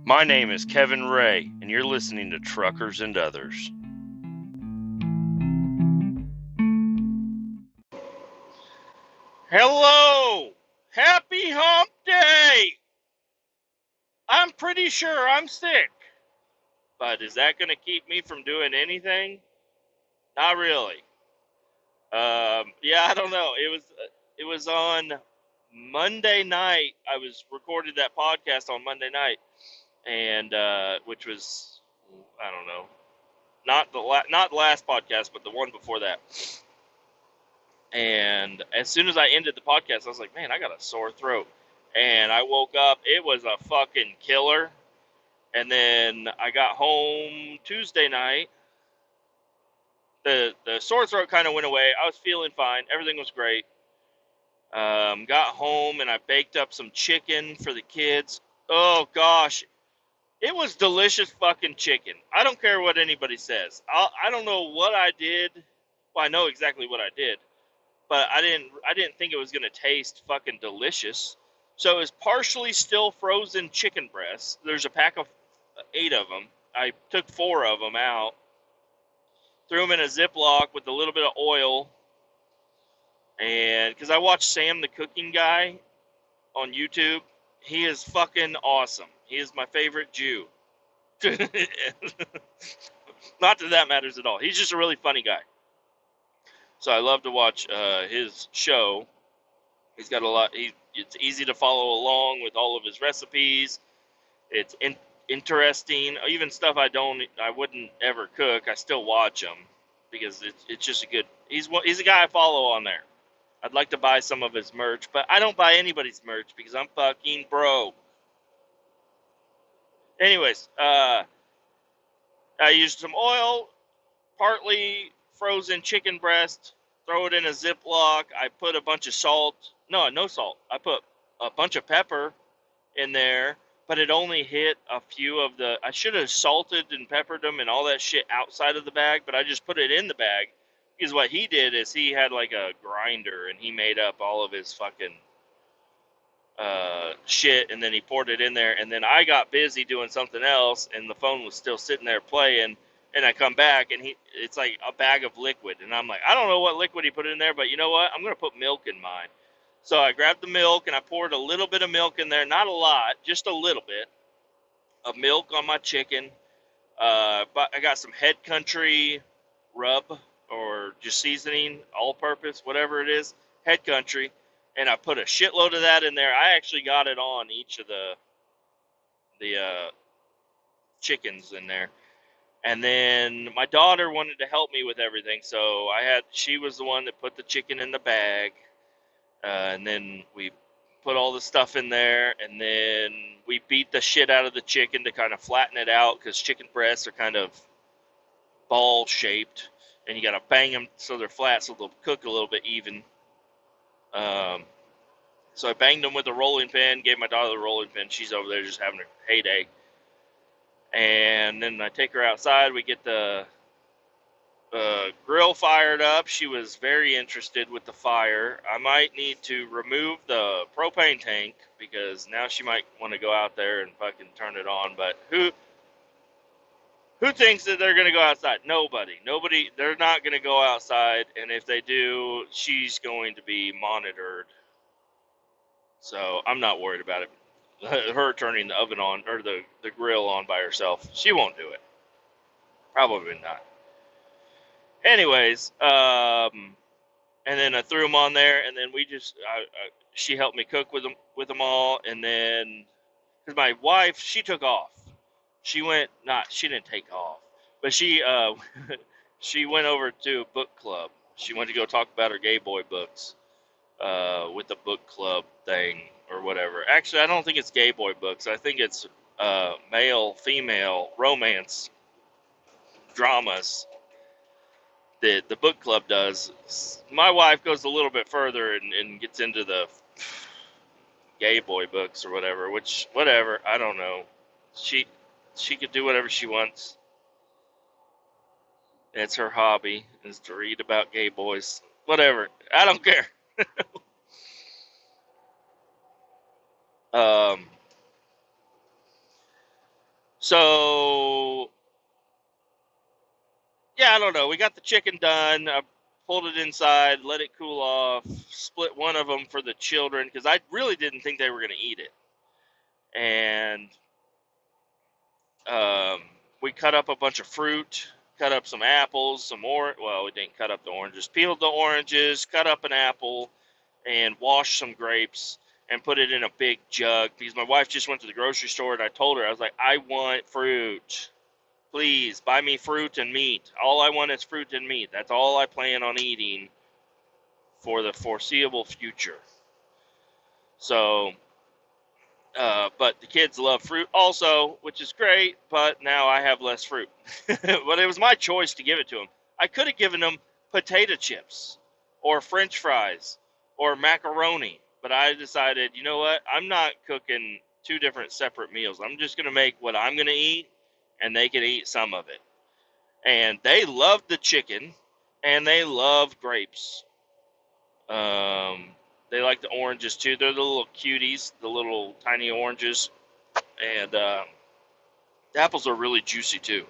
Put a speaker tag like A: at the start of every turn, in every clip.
A: My name is Kevin Ray, and you're listening to Truckers and Others. Hello! Happy Hump Day! I'm pretty sure I'm sick, but is that going to keep me from doing anything? Not really. I don't know. It was on Monday night. I was recorded that podcast on Monday night, and which was, I don't know, not the last podcast, but the one before that. And as soon as I ended the podcast, I was like, man, I got a sore throat. And I woke up, it was a fucking killer. And then I got home Tuesday night. The sore throat kind of went away. I was feeling fine. Everything was great. Got home and I baked up some chicken for the kids. Oh, gosh. It was delicious fucking chicken. I don't care what anybody says. I don't know what I did. Well, I know exactly what I did. But I didn't think it was going to taste fucking delicious. So it was partially still frozen chicken breasts. There's a pack of 8 of them. I took 4 of them out, threw them in a Ziploc with a little bit of oil, and because I watched Sam the Cooking Guy on YouTube, he is fucking awesome. He is my favorite Jew. Not that that matters at all. He's just a really funny guy. So I love to watch his show. He's got a lot. It's easy to follow along with all of his recipes. It's interesting. Even stuff I wouldn't ever cook. I still watch him because it's just a good. He's a guy I follow on there. I'd like to buy some of his merch, but I don't buy anybody's merch because I'm fucking broke. Anyways, I used some oil, partly frozen chicken breast. Throw it in a Ziploc. I put a bunch of salt. No salt. I put a bunch of pepper in there, but it only hit a few of the. I should have salted and peppered them and all that shit outside of the bag, but I just put it in the bag because what he did is he had like a grinder and he made up all of his fucking shit and then he poured it in there. And then I got busy doing something else and the phone was still sitting there playing. And I come back, and it's like a bag of liquid. And I'm like, I don't know what liquid he put in there, but you know what? I'm going to put milk in mine. So I grabbed the milk, and I poured a little bit of milk in there. Not a lot, just a little bit of milk on my chicken. But I got some Head Country rub or just seasoning, all-purpose, whatever it is, Head Country. And I put a shitload of that in there. I actually got it on each of the chickens in there. And then my daughter wanted to help me with everything, so she was the one that put the chicken in the bag, and then we put all the stuff in there, and then we beat the shit out of the chicken to kind of flatten it out, because chicken breasts are kind of ball-shaped, and you got to bang them so they're flat so they'll cook a little bit even. So I banged them with a rolling pin, gave my daughter the rolling pin. She's over there just having a heyday. And then I take her outside. We get the grill fired up. She was very interested with the fire. I might need to remove the propane tank because now she might want to go out there and fucking turn it on. But who thinks that they're going to go outside? Nobody. They're not going to go outside. And if they do, she's going to be monitored. So I'm not worried about it. Her turning the oven on or the grill on by herself. She won't do it. Probably not. Anyways, and then I threw them on there, and then she helped me cook with them all, and then because my wife, she took off. She didn't take off, but she she went over to a book club. She went to go talk about her gay boy books with the book club thing or whatever. Actually, I don't think it's gay boy books. I think it's male, female romance dramas that the book club does. My wife goes a little bit further and gets into the gay boy books or whatever, whatever, I don't know. She could do whatever she wants. It's her hobby, is to read about gay boys. Whatever. I don't care. So, yeah, I don't know. We got the chicken done. I pulled it inside, let it cool off, split one of them for the children because I really didn't think they were going to eat it. And um, we cut up a bunch of fruit, cut up some apples, some well, we didn't cut up the oranges, peeled the oranges, cut up an apple, and washed some grapes and put it in a big jug because my wife just went to the grocery store and I told her, I was like, I want fruit. Please buy me fruit and meat. All I want is fruit and meat. That's all I plan on eating for the foreseeable future. So, but the kids love fruit also, which is great, but now I have less fruit. But it was my choice to give it to them. I could have given them potato chips or French fries or macaroni, but I decided, you know what? I'm not cooking two different separate meals. I'm just going to make what I'm going to eat, and they can eat some of it. And they loved the chicken, and they love grapes. They like the oranges too. They're the little cuties, the little tiny oranges, and the apples are really juicy too.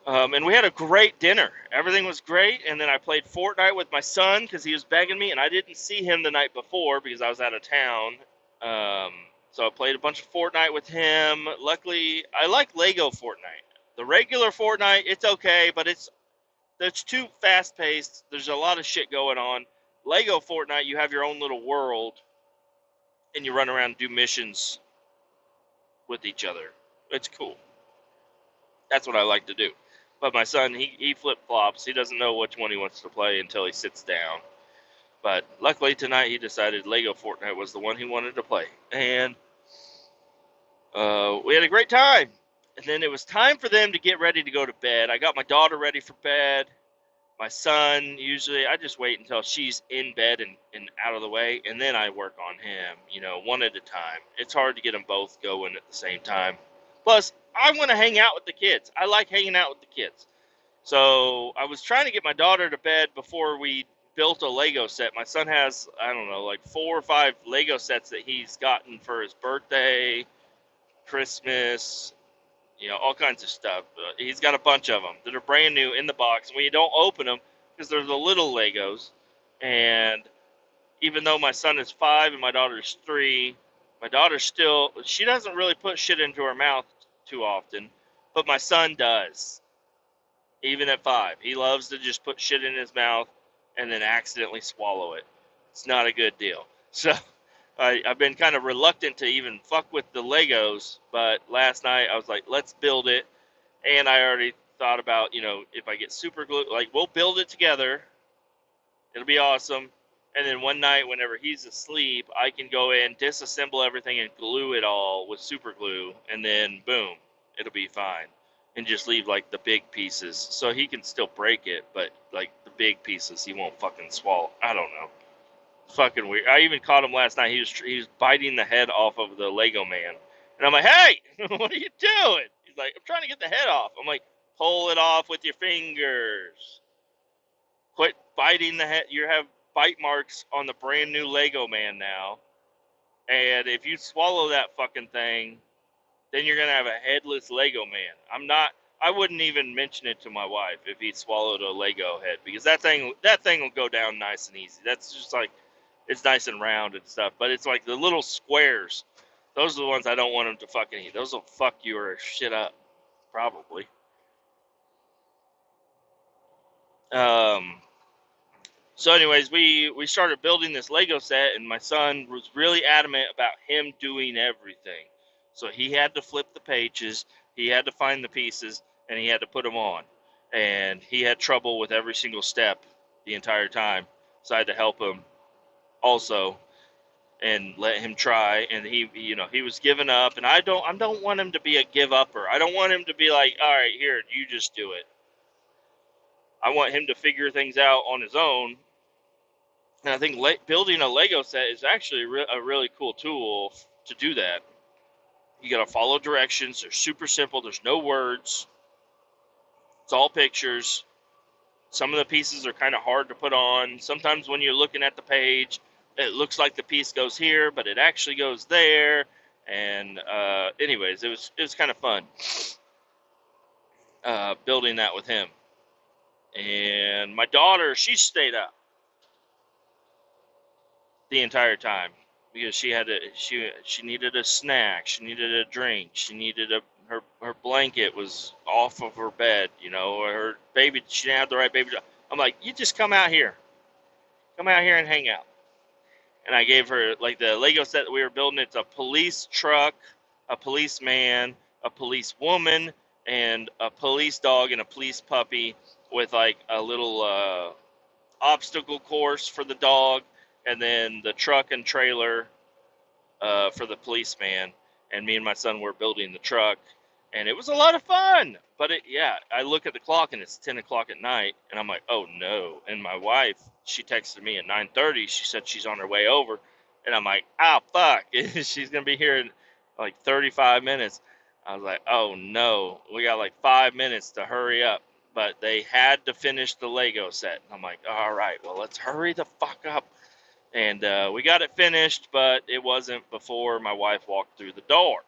A: And we had a great dinner. Everything was great. And then I played Fortnite with my son because he was begging me, and I didn't see him the night before because I was out of town. So I played a bunch of Fortnite with him. Luckily, I like Lego Fortnite. The regular Fortnite, it's okay, but it's too fast paced. There's a lot of shit going on. Lego Fortnite, you have your own little world, and you run around and do missions with each other. It's cool. That's what I like to do. But my son, he flip flops. He doesn't know which one he wants to play until he sits down. But luckily tonight he decided Lego Fortnite was the one he wanted to play, and we had a great time. And then it was time for them to get ready to go to bed. I got my daughter ready for bed. My son, usually I just wait until she's in bed and out of the way, and then I work on him, one at a time. It's hard to get them both going at the same time. Plus, I want to hang out with the kids. I like hanging out with the kids. So I was trying to get my daughter to bed before we built a Lego set. My son has, I don't know, like 4 or 5 Lego sets that he's gotten for his birthday, Christmas, all kinds of stuff. He's got a bunch of them that are brand new in the box. When you don't open them, because they're the little Legos, and even though my son is 5 and my daughter's 3, my daughter she doesn't really put shit into her mouth too often, but my son does. Even at 5, he loves to just put shit in his mouth and then accidentally swallow it. It's not a good deal. So I've been kind of reluctant to even fuck with the Legos, but last night I was like, let's build it. And I already thought about, if I get super glue, like we'll build it together. It'll be awesome. And then one night, whenever he's asleep, I can go in, disassemble everything, and glue it all with super glue. And then, boom, it'll be fine. And just leave, like, the big pieces. So he can still break it, but, like, the big pieces he won't fucking swallow. I don't know. It's fucking weird. I even caught him last night. He was biting the head off of the Lego man. And I'm like, hey, what are you doing? He's like, I'm trying to get the head off. I'm like, pull it off with your fingers. Quit biting the head. You have bite marks on the brand new Lego man now. And if you swallow that fucking thing, then you're going to have a headless Lego man. I wouldn't even mention it to my wife if he swallowed a Lego head, because that thing will go down nice and easy. That's just like, it's nice and round and stuff, but it's like the little squares. Those are the ones I don't want him to fucking eat. Those will fuck your shit up, probably. So anyways, we started building this Lego set, and my son was really adamant about him doing everything. So he had to flip the pages, he had to find the pieces, and he had to put them on. And he had trouble with every single step the entire time. So I had to help him also and let him try. And he was giving up, and I don't want him to be a give upper. I don't want him to be like, all right, here, you just do it. I want him to figure things out on his own. And I think building a Lego set is actually a really cool tool to do that. You got to follow directions. They're super simple. There's no words. It's all pictures. Some of the pieces are kind of hard to put on. Sometimes when you're looking at the page, it looks like the piece goes here, but it actually goes there. And anyways, it was kind of fun building that with him. And my daughter, she stayed up the entire time because she needed a snack, she needed a drink, she needed her blanket was off of her bed, you know, or her baby, she didn't have the right baby. I'm like, you just come out here and hang out. And I gave her like the Lego set that we were building. It's a police truck, a policeman, a police woman, and a police dog and a police puppy with like a little obstacle course for the dog, and then the truck and trailer for the policeman. And me and my son were building the truck, and it was a lot of fun. But yeah, I look at the clock and it's 10 o'clock at night, and I'm like, oh no. And my wife, she texted me at 9:30. She said she's on her way over, and I'm like, oh fuck, she's gonna be here in like 35 minutes. I was like, oh no, we got like 5 minutes to hurry up. But they had to finish the Lego set. I'm like, all right, well, let's hurry the fuck up. And we got it finished, but it wasn't before my wife walked through the door.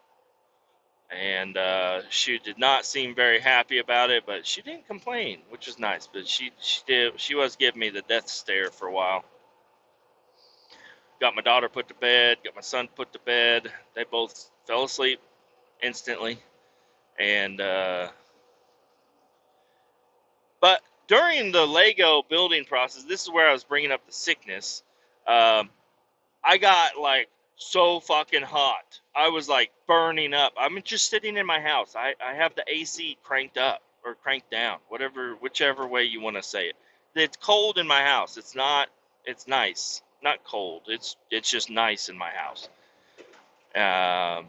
A: And she did not seem very happy about it, but she didn't complain, which was nice. But she was giving me the death stare for a while. Got my daughter put to bed, got my son put to bed. They both fell asleep instantly. And but during the Lego building process, this is where I was bringing up the sickness. I got like so fucking hot. I was like burning up. I'm just sitting in my house. I have the AC cranked up or cranked down, whichever way you want to say it. It's cold in my house. It's nice. Not cold. It's just nice in my house. Um,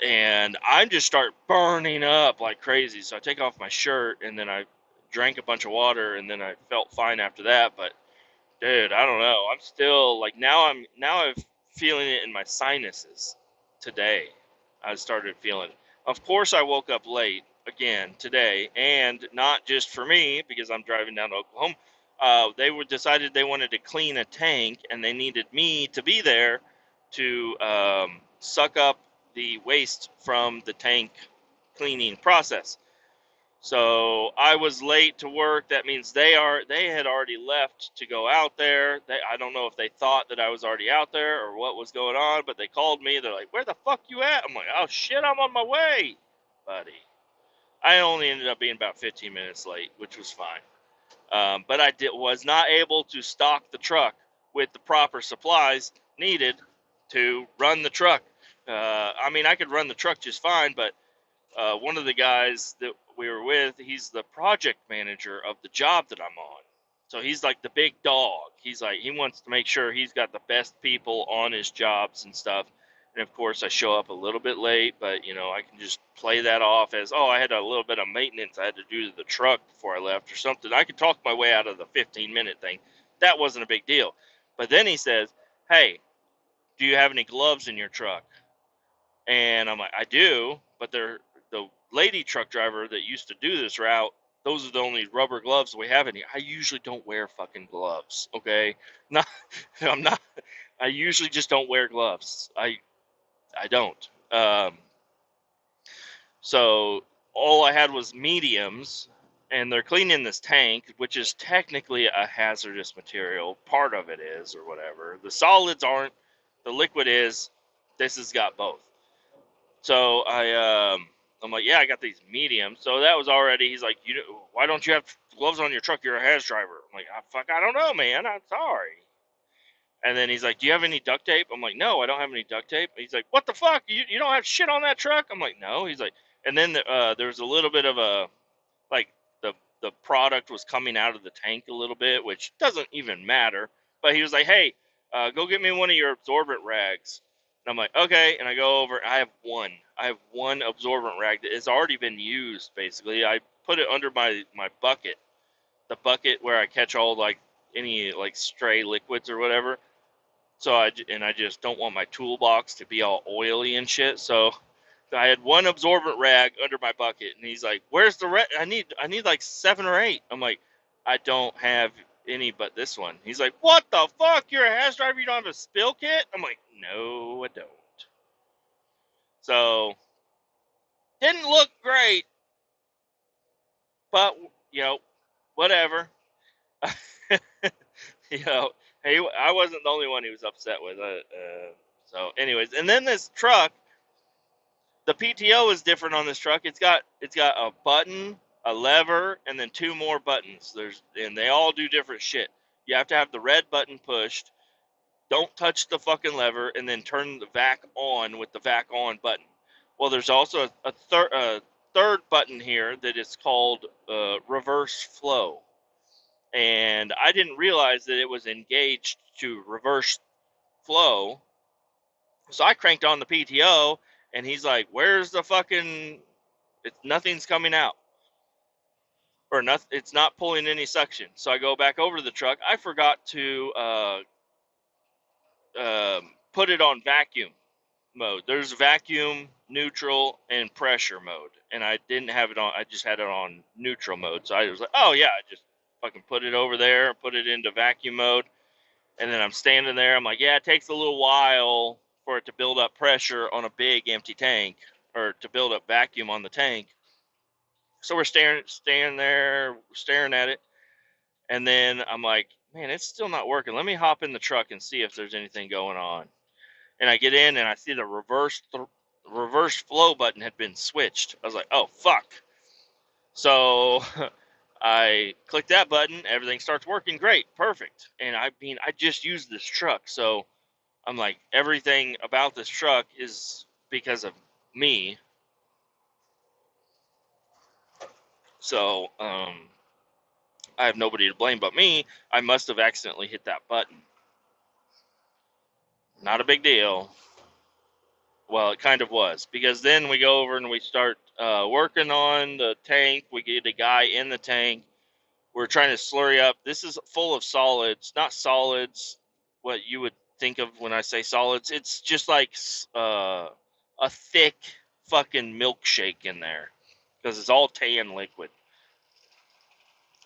A: and I just start burning up like crazy. So I take off my shirt and then I drank a bunch of water and then I felt fine after that. But dude, I don't know. I'm still like I'm feeling it in my sinuses today. I started feeling it. Of course, I woke up late again today, and not just for me because I'm driving down to Oklahoma. Decided they wanted to clean a tank, and they needed me to be there to suck up the waste from the tank cleaning process. So I was late to work. That means they had already left to go out there. I don't know if they thought that I was already out there or what was going on, but they called me. They're like, "Where the fuck you at?" I'm like, "Oh shit, I'm on my way, buddy." I only ended up being about 15 minutes late, which was fine. But was not able to stock the truck with the proper supplies needed to run the truck. I mean, I could run the truck just fine, but one of the guys that we were with, he's the project manager of the job that I'm on. So he's like the big dog. He's like, he wants to make sure he's got the best people on his jobs and stuff. And of course, I show up a little bit late, but you know, I can just play that off as, oh, I had a little bit of maintenance I had to do to the truck before I left or something. I could talk my way out of the 15-minute thing. That wasn't a big deal. But then he says, "Hey, do you have any gloves in your truck?" And I'm like, "I do, but they're the lady truck driver that used to do this route. Those are the only rubber gloves we have in here. I usually don't wear fucking gloves, okay? Not, I'm not. I usually just don't wear gloves. I don't. So all I had was mediums, and they're cleaning this tank, which is technically a hazardous material. Part of it is, or whatever. The solids aren't. The liquid is. This has got both. So I'm like, yeah, I got these mediums. So that was already. He's like, why don't you have gloves on your truck? You're a haz driver. I'm like, fuck, I don't know, man. I'm sorry. And then he's like, do you have any duct tape? I'm like, no, I don't have any duct tape. He's like, what the fuck? You don't have shit on that truck? I'm like, no. He's like, and then there was a little bit of a, like, the product was coming out of the tank a little bit, which doesn't even matter. But he was like, hey, go get me one of your absorbent rags. And I'm like, okay. And I go over. I have one absorbent rag that has already been used, basically. I put it under my bucket, the bucket where I catch all, like, any, like, stray liquids or whatever. So I just don't want my toolbox to be all oily and shit. So I had one absorbent rag under my bucket, and he's like, "Where's the I need like 7 or 8." I'm like, "I don't have any but this one. He's like, what the fuck? You're a hash driver? You don't have a spill kit? I'm like, no, I don't. So, didn't look great, but, whatever. you know, hey, I wasn't the only one he was upset with. So, anyways, and then this truck, the PTO is different on this truck. It's got a button, a lever, and then two more buttons. And they all do different shit. You have to have the red button pushed. Don't touch the fucking lever, and then turn the vac on with the vac on button. Well, there's also a third button here that is called reverse flow. And I didn't realize that it was engaged to reverse flow. So I cranked on the PTO, and he's like, where's the fucking, nothing's coming out. Or nothing, it's not pulling any suction. So I go back over to the truck. I forgot to put it on vacuum mode. There's vacuum, neutral, and pressure mode. And I didn't have it on, I just had it on neutral mode. So I was like, oh yeah, I just fucking put it over there, put it into vacuum mode. And then I'm standing there. I'm like, yeah, it takes a little while for it to build up pressure on a big empty tank, or to build up vacuum on the tank. So we're staring there, staring at it. And then I'm like, man, it's still not working. Let me hop in the truck and see if there's anything going on. And I get in and I see the reverse flow button had been switched. I was like, oh, fuck. So I click that button. Everything starts working great. Perfect. And I just used this truck. So I'm like, everything about this truck is because of me. So I have nobody to blame but me. I must have accidentally hit that button. Not a big deal. Well, it kind of was, because then we go over and we start working on the tank. We get a guy in the tank. We're trying to slurry up. This is full of solids, not solids, what you would think of when I say solids. It's just like a thick fucking milkshake in there, because it's all tan liquid.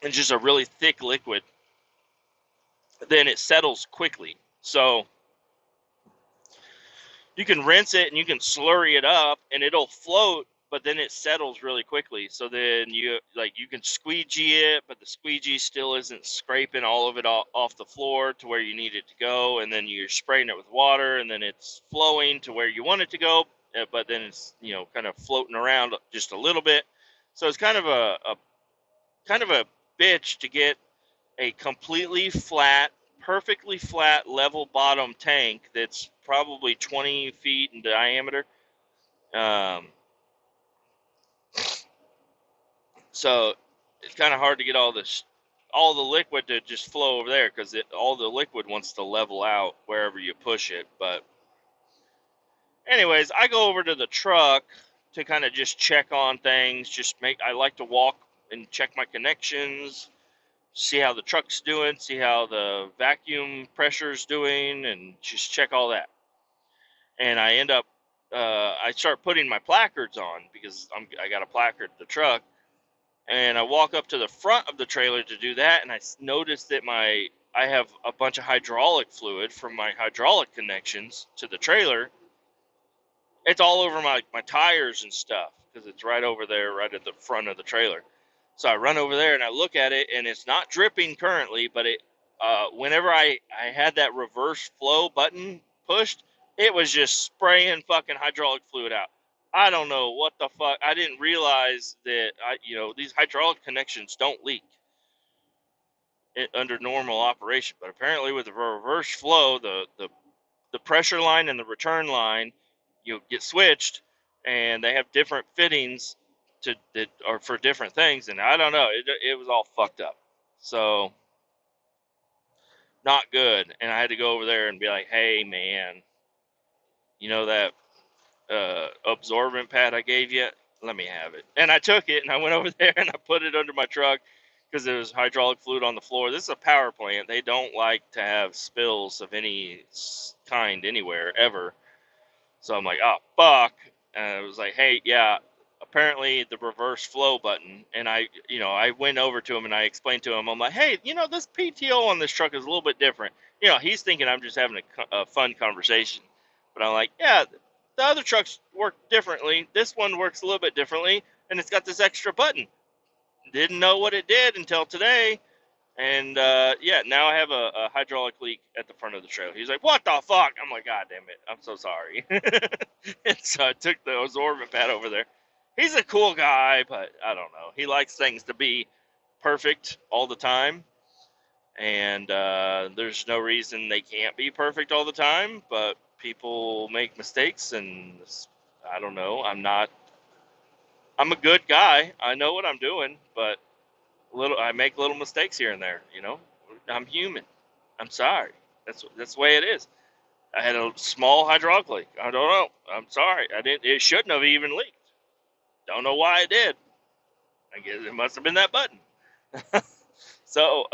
A: It's just a really thick liquid. Then it settles quickly. So you can rinse it and you can slurry it up and it'll float, but then it settles really quickly. So then you can squeegee it, but the squeegee still isn't scraping all of it off the floor to where you need it to go. And then you're spraying it with water, and then it's flowing to where you want it to go, but then it's kind of floating around just a little bit. So it's kind of a bitch to get a completely flat, perfectly flat, level bottom tank that's probably 20 feet in diameter. So it's kind of hard to get all the liquid to just flow over there, because all the liquid wants to level out wherever you push it. But anyways, I go over to the truck to kind of just check on things. I like to walk and check my connections, see how the truck's doing, see how the vacuum pressure's doing, and just check all that. And I end up, I start putting my placards on, because I got a placard the truck, and I walk up to the front of the trailer to do that, and I noticed that I have a bunch of hydraulic fluid from my hydraulic connections to the trailer. It's all over my tires and stuff, because it's right over there, right at the front of the trailer. So I run over there and I look at it, and it's not dripping currently, but whenever I had that reverse flow button pushed, it was just spraying fucking hydraulic fluid out. I don't know what the fuck. I didn't realize that these hydraulic connections don't leak under normal operation, but apparently with the reverse flow, the pressure line and the return line get switched, and they have different fittings that are for different things, and I don't know, it was all fucked up. So not good. And I had to go over there and be like, hey man, that absorbent pad I gave you, let me have it. And I took it and I went over there and I put it under my truck, because there was hydraulic fluid on the floor. This is a power plant. They don't like to have spills of any kind anywhere ever. So I'm like, oh fuck. And I was like, hey, yeah, apparently the reverse flow button. And I went over to him and I explained to him, I'm like, hey, this PTO on this truck is a little bit different. He's thinking I'm just having a fun conversation. But I'm like, yeah, the other trucks work differently. This one works a little bit differently, and it's got this extra button. Didn't know what it did until today. And yeah, now I have a hydraulic leak at the front of the trailer. He's like, what the fuck? I'm like, God damn it, I'm so sorry. And so I took the absorbent pad over there. He's a cool guy, but I don't know. He likes things to be perfect all the time. And there's no reason they can't be perfect all the time, but people make mistakes, and I don't know. I'm a good guy. I know what I'm doing, but I make little mistakes here and there. I'm human. I'm sorry. That's the way it is. I had a small hydraulic leak. I don't know. I'm sorry. It shouldn't have even leaked. Don't know why it did. I guess it must have been that button. So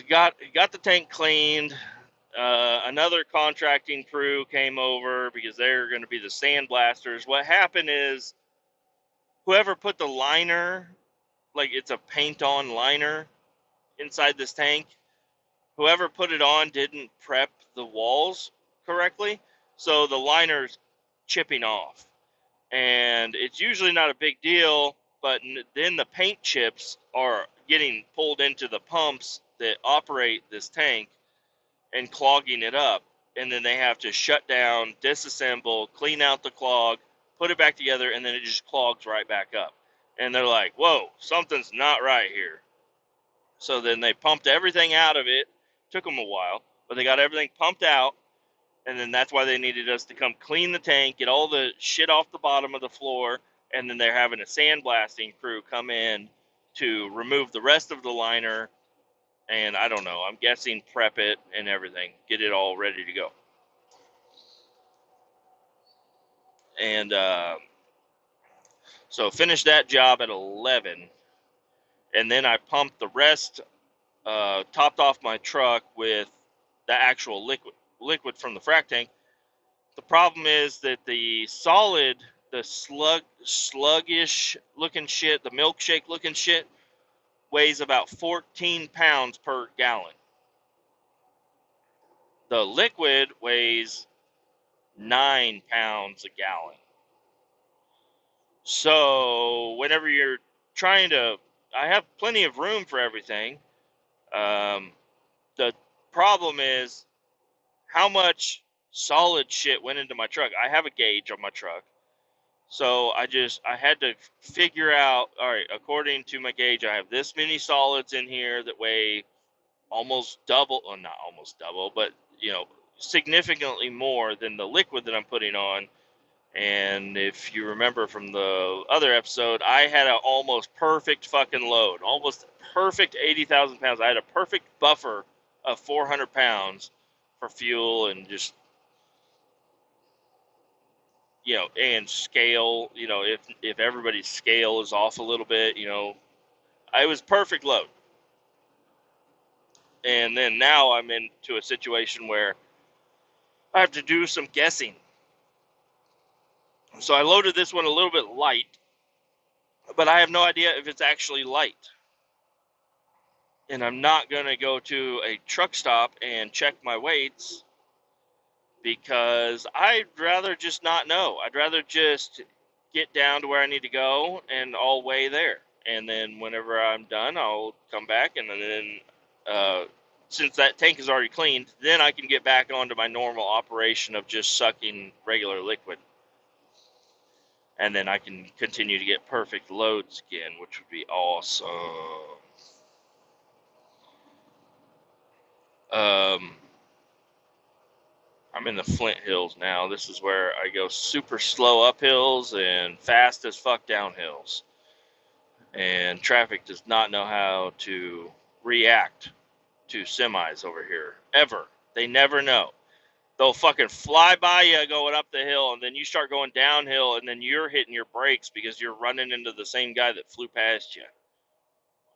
A: got the tank cleaned. Another contracting crew came over because they're going to be the sandblasters. What happened is whoever put the liner, like it's a paint-on liner inside this tank, whoever put it on didn't prep the walls correctly, so the liner's chipping off. And it's usually not a big deal, but then the paint chips are getting pulled into the pumps that operate this tank and clogging it up. And then they have to shut down, disassemble, clean out the clog, put it back together, and then it just clogs right back up. And they're like, whoa, something's not right here. So then they pumped everything out of it. Took them a while, but they got everything pumped out. And then that's why they needed us to come clean the tank, get all the shit off the bottom of the floor. And then they're having a sandblasting crew come in to remove the rest of the liner. And I don't know, I'm guessing prep it and everything, get it all ready to go. And so finished that job at 11. And then I pumped the rest, topped off my truck with the actual liquid from the frac tank. The problem is that the solid, the sluggish looking shit, the milkshake looking shit, weighs about 14 pounds per gallon. The liquid weighs 9 pounds a gallon. So whenever you're trying to, I have plenty of room for everything. The problem is how much solid shit went into my truck. I have a gauge on my truck. So I had to figure out, all right, according to my gauge, I have this many solids in here that weigh almost double, well, not almost double, but, significantly more than the liquid that I'm putting on. And if you remember from the other episode, I had an almost perfect fucking load, almost perfect 80,000 pounds. I had a perfect buffer of 400 pounds for fuel and just, and scale, if everybody's scale is off a little bit, I was perfect load. And then now I'm into a situation where I have to do some guessing. So I loaded this one a little bit light, but I have no idea if it's actually light. And I'm not going to go to a truck stop and check my weights because I'd rather just not know. I'd rather just get down to where I need to go and I'll weigh there. And then whenever I'm done, I'll come back. And then since that tank is already cleaned, then I can get back onto my normal operation of just sucking regular liquid. And then I can continue to get perfect loads again, which would be awesome. I'm in the Flint Hills now. This is where I go super slow up hills and fast as fuck down hills. And traffic does not know how to react to semis over here. Ever. They never know. They'll fucking fly by you going up the hill, and then you start going downhill, and then you're hitting your brakes because you're running into the same guy that flew past you.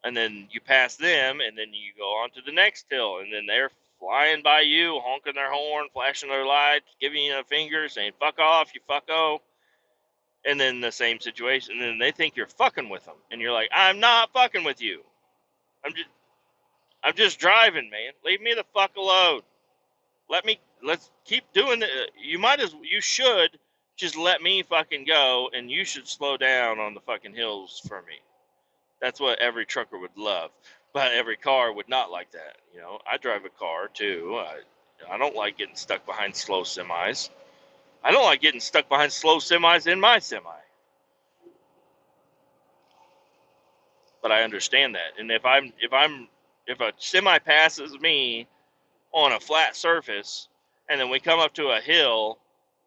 A: And then you pass them, and then you go on to the next hill, and then they're flying by you, honking their horn, flashing their lights, giving you a finger, saying, fuck off, you fucko. And then the same situation, and then they think you're fucking with them. And you're like, I'm not fucking with you. I'm just driving, man. Leave me the fuck alone. Let's keep doing it. You should just let me fucking go, and you should slow down on the fucking hills for me. That's what every trucker would love, but every car would not like that. You know, I drive a car too. I don't like getting stuck behind slow semis. I don't like getting stuck behind slow semis in my semi. But I understand that. And if a semi passes me on a flat surface, and then we come up to a hill,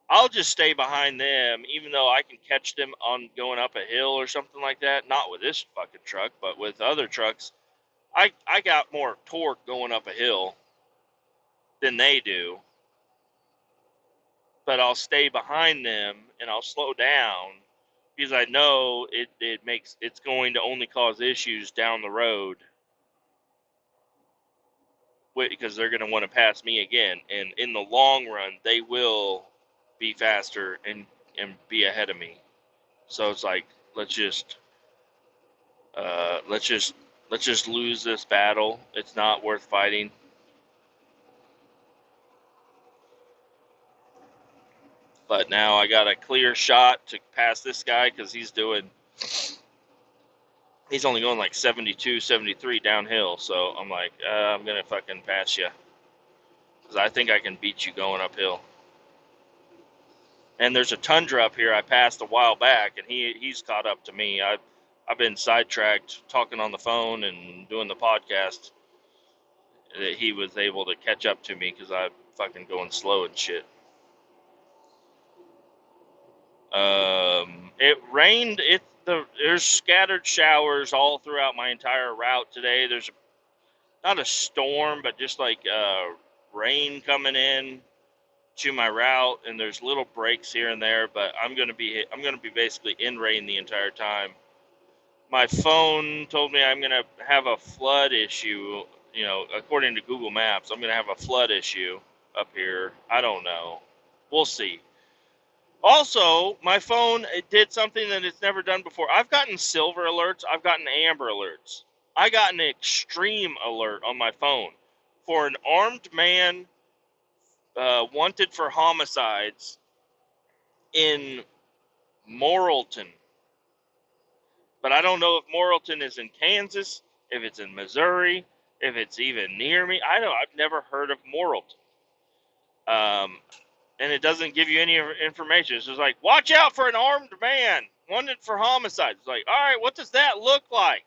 A: I'll just stay behind them, even though I can catch them on going up a hill or something like that. Not with this fucking truck, but with other trucks. I got more torque going up a hill than they do. But I'll stay behind them and I'll slow down because I know it's going to only cause issues down the road because they're going to want to pass me again. And in the long run, they will be faster and be ahead of me. So it's like, let's just lose this battle. It's not worth fighting. But now I got a clear shot to pass this guy because he's only going like 72, 73 downhill. So I'm like, I'm going to fucking pass you because I think I can beat you going uphill. And there's a Tundra up here I passed a while back, and he's caught up to me. I've been sidetracked talking on the phone and doing the podcast. That he was able to catch up to me because I'm fucking going slow and shit. It rained. There's scattered showers all throughout my entire route today. There's not a storm, but just like rain coming in to my route, and there's little breaks here and there. But I'm gonna be basically in rain the entire time. My phone told me I'm gonna have a flood issue. You know, according to Google Maps, I'm gonna have a flood issue up here. I don't know. We'll see. Also, my phone, it did something that it's never done before. I've gotten silver alerts. I've gotten amber alerts. I got an extreme alert on my phone for an armed man wanted for homicides in Morrilton. But I don't know if Morrilton is in Kansas, if it's in Missouri, if it's even near me. I've never heard of Morrilton. And it doesn't give you any information. It's just like, watch out for an armed man wanted for homicide. It's like, all right, what does that look like?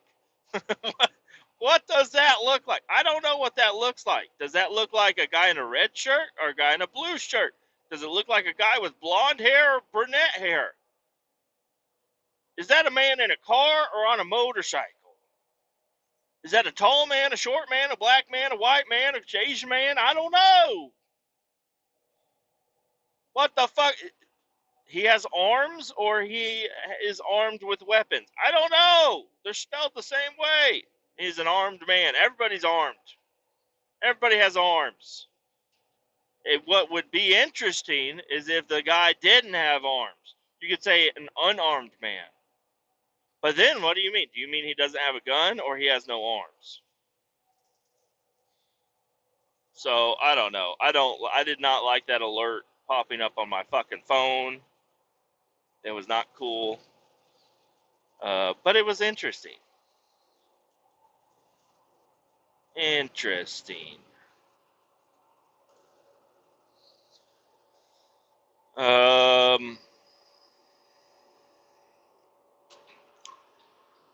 A: What does that look like? I don't know what that looks like. Does that look like a guy in a red shirt or a guy in a blue shirt? Does it look like a guy with blonde hair or brunette hair? Is that a man in a car or on a motorcycle? Is that a tall man, a short man, a black man, a white man, a Asian man? I don't know. What the fuck? He has arms or he is armed with weapons? I don't know. They're spelled the same way. He's an armed man. Everybody's armed. Everybody has arms. What would be interesting is if the guy didn't have arms. You could say an unarmed man. But then what do you mean? Do you mean he doesn't have a gun or he has no arms? So I don't know. I did not like that alert popping up on my fucking phone. It was not cool. But it was interesting. Interesting.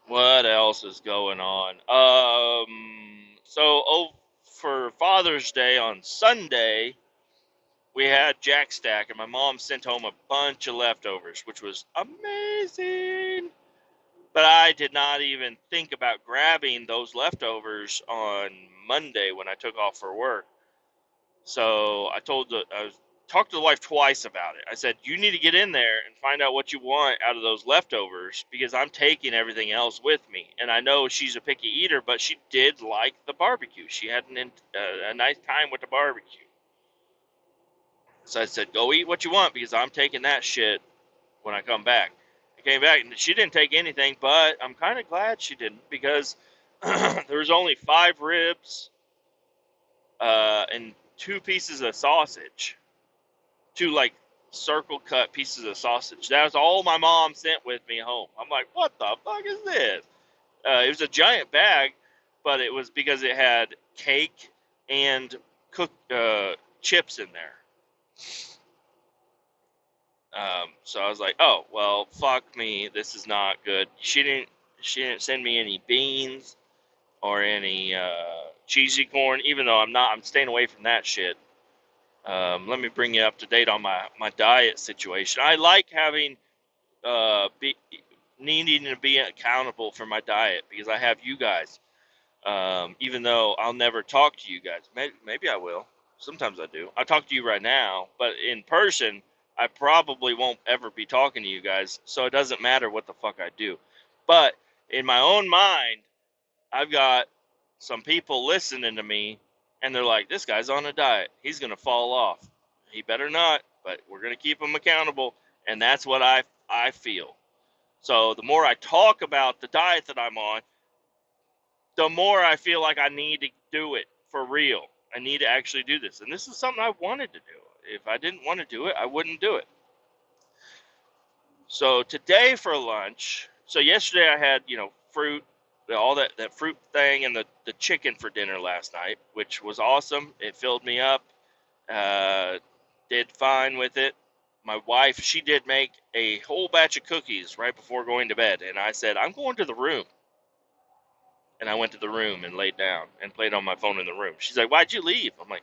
A: What else is going on? For Father's Day on Sunday, we had Jack Stack, and my mom sent home a bunch of leftovers, which was amazing. But I did not even think about grabbing those leftovers on Monday when I took off for work. So I talked to the wife twice about it. I said, you need to get in there and find out what you want out of those leftovers because I'm taking everything else with me. And I know she's a picky eater, but she did like the barbecue. She had a nice time with the barbecue. So I said, go eat what you want because I'm taking that shit when I come back. I came back and she didn't take anything, but I'm kind of glad she didn't because there was only 5 ribs and 2 pieces of sausage. 2 like circle cut pieces of sausage. That was all my mom sent with me home. I'm like, what the fuck is this? It was a giant bag, but it was because it had cake and cooked chips in there. So I was like, oh well, fuck me. This is not good. She didn't send me any beans or any cheesy corn, even though I'm staying away from that shit. Let me bring you up to date on my diet situation. I like having needing to be accountable for my diet because I have you guys. Even though I'll never talk to you guys, maybe I will. Sometimes I do. I talk to you right now, but in person, I probably won't ever be talking to you guys. So it doesn't matter what the fuck I do. But in my own mind, I've got some people listening to me, and they're like, "This guy's on a diet. He's gonna fall off. He better not." But we're gonna keep him accountable, and that's what I feel. So the more I talk about the diet that I'm on, the more I feel like I need to do it for real. I need to actually do this, and this is something I wanted to do. If I didn't want to do it, I wouldn't do it. So today for lunch, so yesterday I had, fruit, all that fruit thing and the chicken for dinner last night, which was awesome. It filled me up. Uh, did fine with it. My wife, she did make a whole batch of cookies right before going to bed, and I said, I'm going to the room. And I went to the room and laid down and played on my phone in the room. She's like, why'd you leave? I'm like,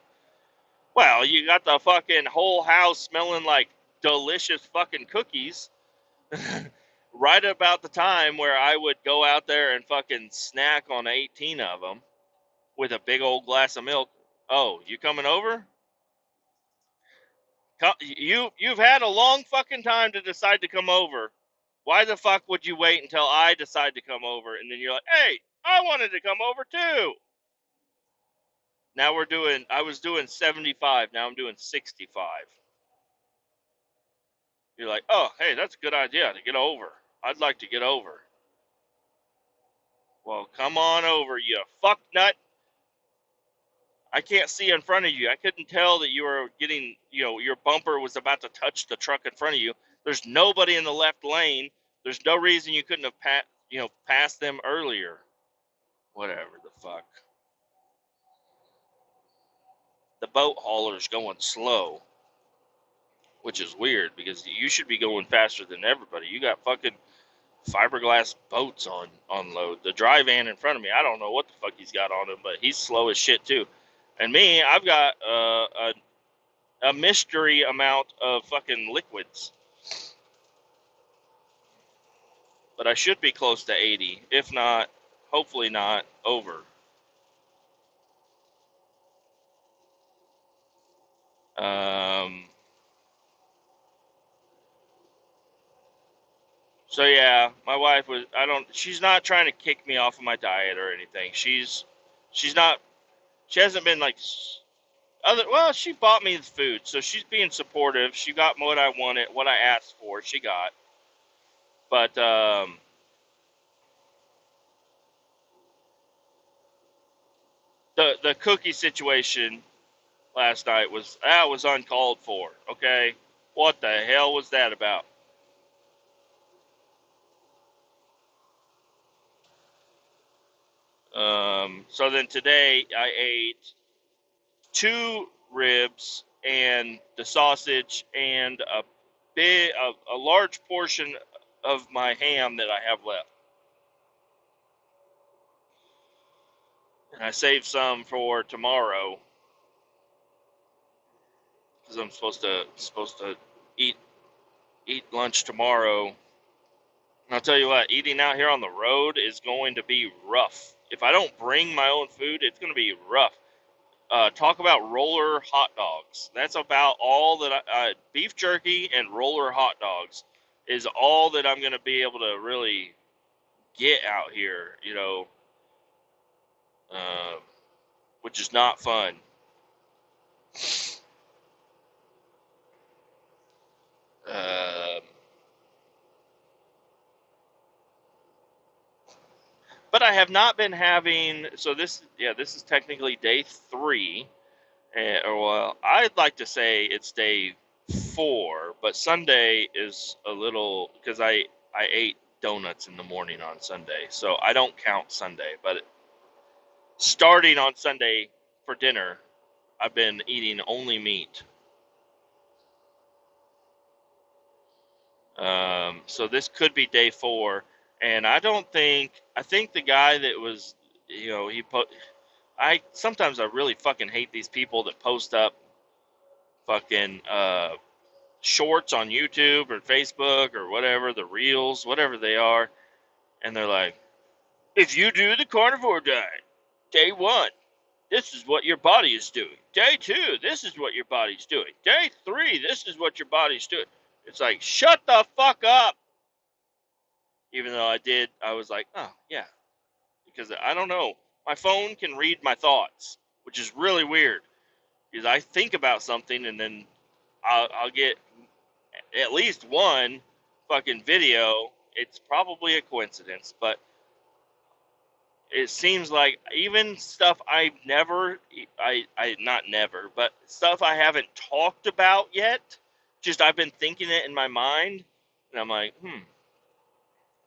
A: well, you got the fucking whole house smelling like delicious fucking cookies. Right about the time where I would go out there and fucking snack on 18 of them with a big old glass of milk. Oh, you coming over? You've had a long fucking time to decide to come over. Why the fuck would you wait until I decide to come over and then you're like, hey, I wanted to come over too. Now I was doing 75, now I'm doing 65. You're like, oh, hey, that's a good idea to get over. I'd like to get over. Well, come on over, you fuck nut. I can't see in front of you. I couldn't tell that you were getting, your bumper was about to touch the truck in front of you. There's nobody in the left lane. There's no reason you couldn't have passed them earlier. Whatever the fuck. The boat hauler's going slow, which is weird because you should be going faster than everybody. You got fucking fiberglass boats on load. The dry van in front of me, I don't know what the fuck he's got on him, but he's slow as shit too. And me, I've got a mystery amount of fucking liquids. But I should be close to 80. If not, hopefully not, over. So yeah, my wife she's not trying to kick me off of my diet or anything. She's not, she hasn't been like, she bought me the food, so she's being supportive. She got what I wanted, what I asked for, she got. But, the cookie situation last night was uncalled for. Okay, what the hell was that about? So then today I ate 2 ribs and the sausage and a large portion of my ham that I have left. And I saved some for tomorrow because I'm supposed to eat lunch tomorrow. And I'll tell you what, eating out here on the road is going to be rough. If I don't bring my own food, it's going to be rough. talk about roller hot dogs. That's about all that beef jerky and roller hot dogs is all that I'm going to be able to really get out here, uh, which is not fun. Um, but I have not been having. So this is technically day 3. Or well, I'd like to say it's day 4, but Sunday is a little because I ate donuts in the morning on Sunday, so I don't count Sunday. But starting on Sunday for dinner, I've been eating only meat. So this could be day 4, and I think the guy that was, he put. Sometimes I really fucking hate these people that post up fucking shorts on YouTube or Facebook or whatever, the reels, whatever they are, and they're like, if you do the carnivore diet, day 1, this is what your body is doing. Day 2, this is what your body's doing. Day 3, this is what your body's doing. It's like, shut the fuck up. Even though I was like, oh, yeah. Because I don't know. My phone can read my thoughts, which is really weird. Because I think about something and then I'll get at least one fucking video. It's probably a coincidence, but it seems like even stuff not never, but stuff I haven't talked about yet, just I've been thinking it in my mind, and I'm like,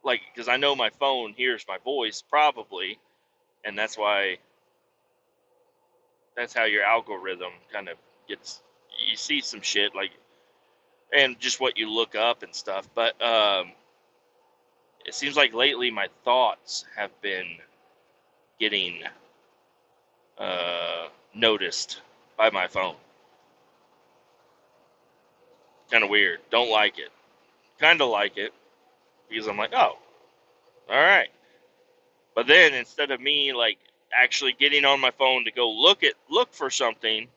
A: like, because I know my phone hears my voice probably, and that's how your algorithm kind of gets, you see some shit, like, and just what you look up and stuff, but, it seems like lately my thoughts have been getting noticed by my phone. Kind of weird. Don't like it. Kind of like it because I'm like, oh, all right. But then instead of me like actually getting on my phone to go look for something,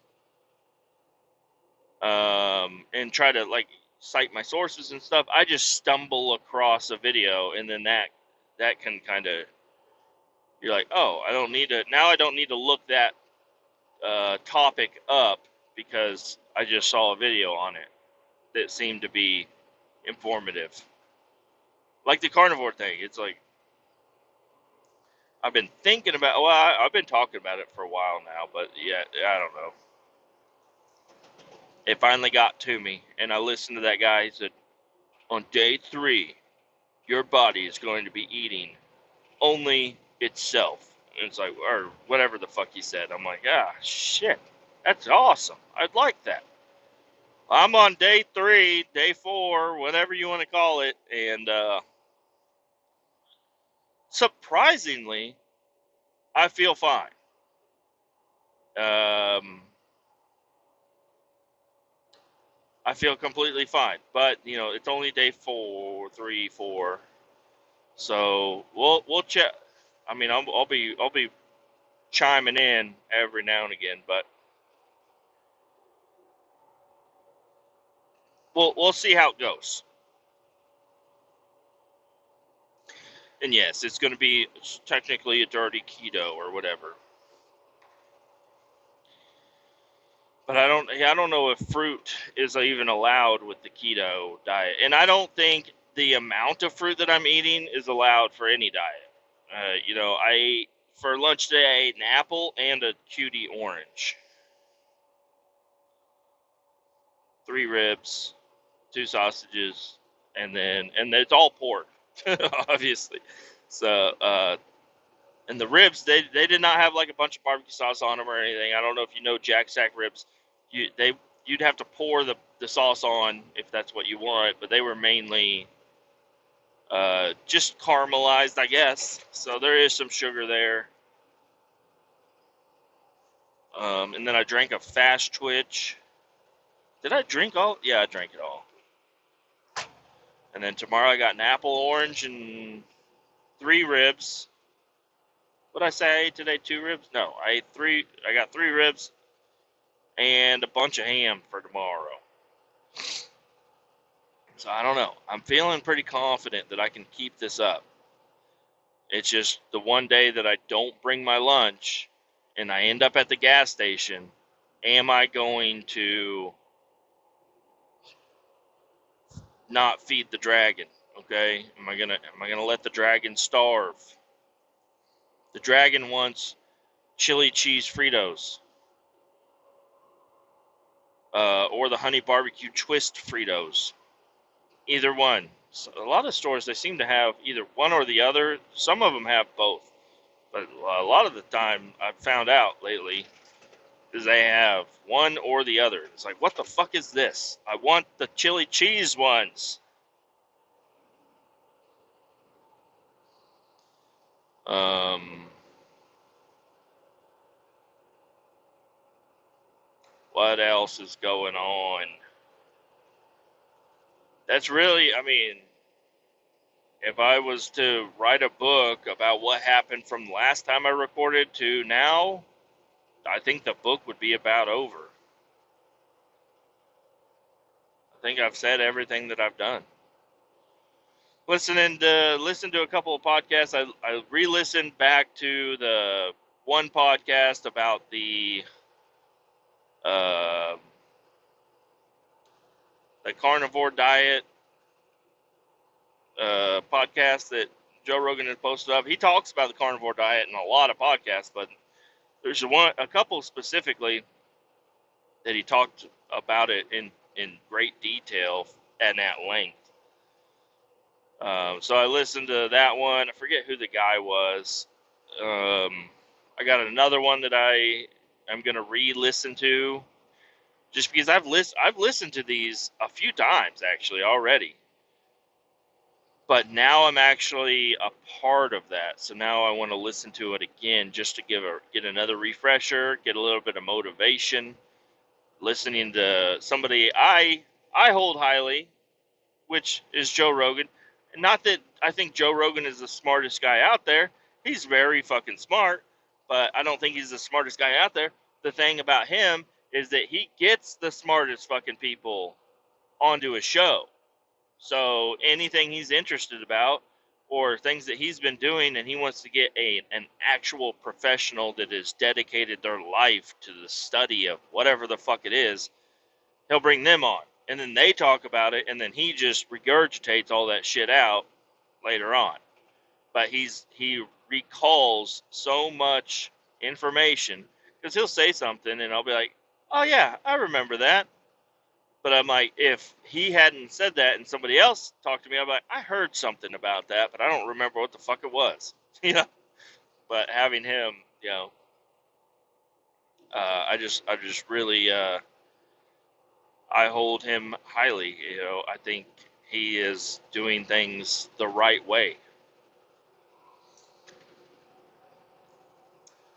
A: and try to like cite my sources and stuff, I just stumble across a video, and then that can kind of, you're like, oh, I don't need to look that topic up because I just saw a video on it that seemed to be informative. Like the carnivore thing, it's like I've been thinking about. Well, I've been talking about it for a while now, but yeah, I don't know. It finally got to me, and I listened to that guy. He said, on day 3, your body is going to be eating only itself. And it's like, or whatever the fuck he said. I'm like, ah, shit, that's awesome. I'd like that. I'm on day 3, day 4, whatever you want to call it, and surprisingly, I feel fine. I feel completely fine, but it's only day 4, 3, 4, so we'll check. I mean, I'll be chiming in every now and again, but we'll see how it goes. And yes, it's going to be technically a dirty keto or whatever. But I don't know if fruit is even allowed with the keto diet, and I don't think the amount of fruit that I'm eating is allowed for any diet. I ate for lunch today. I ate an apple and a cutie orange, 3 ribs, 2 sausages, and it's all pork, obviously. So and the ribs, they did not have like a bunch of barbecue sauce on them or anything. I don't know if you know Jack Stack ribs. You'd have to pour the sauce on if that's what you want, but they were mainly just caramelized, I guess. So there is some sugar there. And then I drank a Fast Twitch. Did I drink all? Yeah, I drank it all. And then tomorrow I got an apple, orange, and 3 ribs. What did I say I ate today? 2 ribs? No, I ate 3. I got 3 ribs, and a bunch of ham for tomorrow. So I don't know. I'm feeling pretty confident that I can keep this up. It's just the one day that I don't bring my lunch and I end up at the gas station, am I going to not feed the dragon? Okay? Am I gonna let the dragon starve? The dragon wants chili cheese Fritos. Or the honey barbecue twist Fritos. Either one. So a lot of stores, they seem to have either one or the other. Some of them have both. But a lot of the time, I've found out lately, is they have one or the other. It's like, what the fuck is this? I want the chili cheese ones. What else is going on? That's really, I mean, if I was to write a book about what happened from last time I recorded to now, I think the book would be about over. I think I've said everything that I've done. Listen to a couple of podcasts. I re-listened back to the one podcast about uh, the carnivore diet podcast that Joe Rogan had posted up. He talks about the carnivore diet in a lot of podcasts, but there's a couple specifically that he talked about it in great detail and at length. So I listened to that one. I forget who the guy was. I got another one that I'm gonna re-listen to, just because I've listened to these a few times actually already. But now I'm actually a part of that, so now I want to listen to it again just to get another refresher, get a little bit of motivation. Listening to somebody I hold highly, which is Joe Rogan. Not that I think Joe Rogan is the smartest guy out there. He's very fucking smart, but I don't think he's the smartest guy out there. The thing about him is that he gets the smartest fucking people onto his show. So anything he's interested about or things that he's been doing, and he wants to get an actual professional that has dedicated their life to the study of whatever the fuck it is, he'll bring them on. And then they talk about it, and then he just regurgitates all that shit out later on. But he recalls so much information, because he'll say something and I'll be like, oh yeah, I remember that. But I'm like, if he hadn't said that and somebody else talked to me, I'm like, I heard something about that, but I don't remember what the fuck it was. You know. But having him, you know, I just really I hold him highly. You know, I think he is doing things the right way.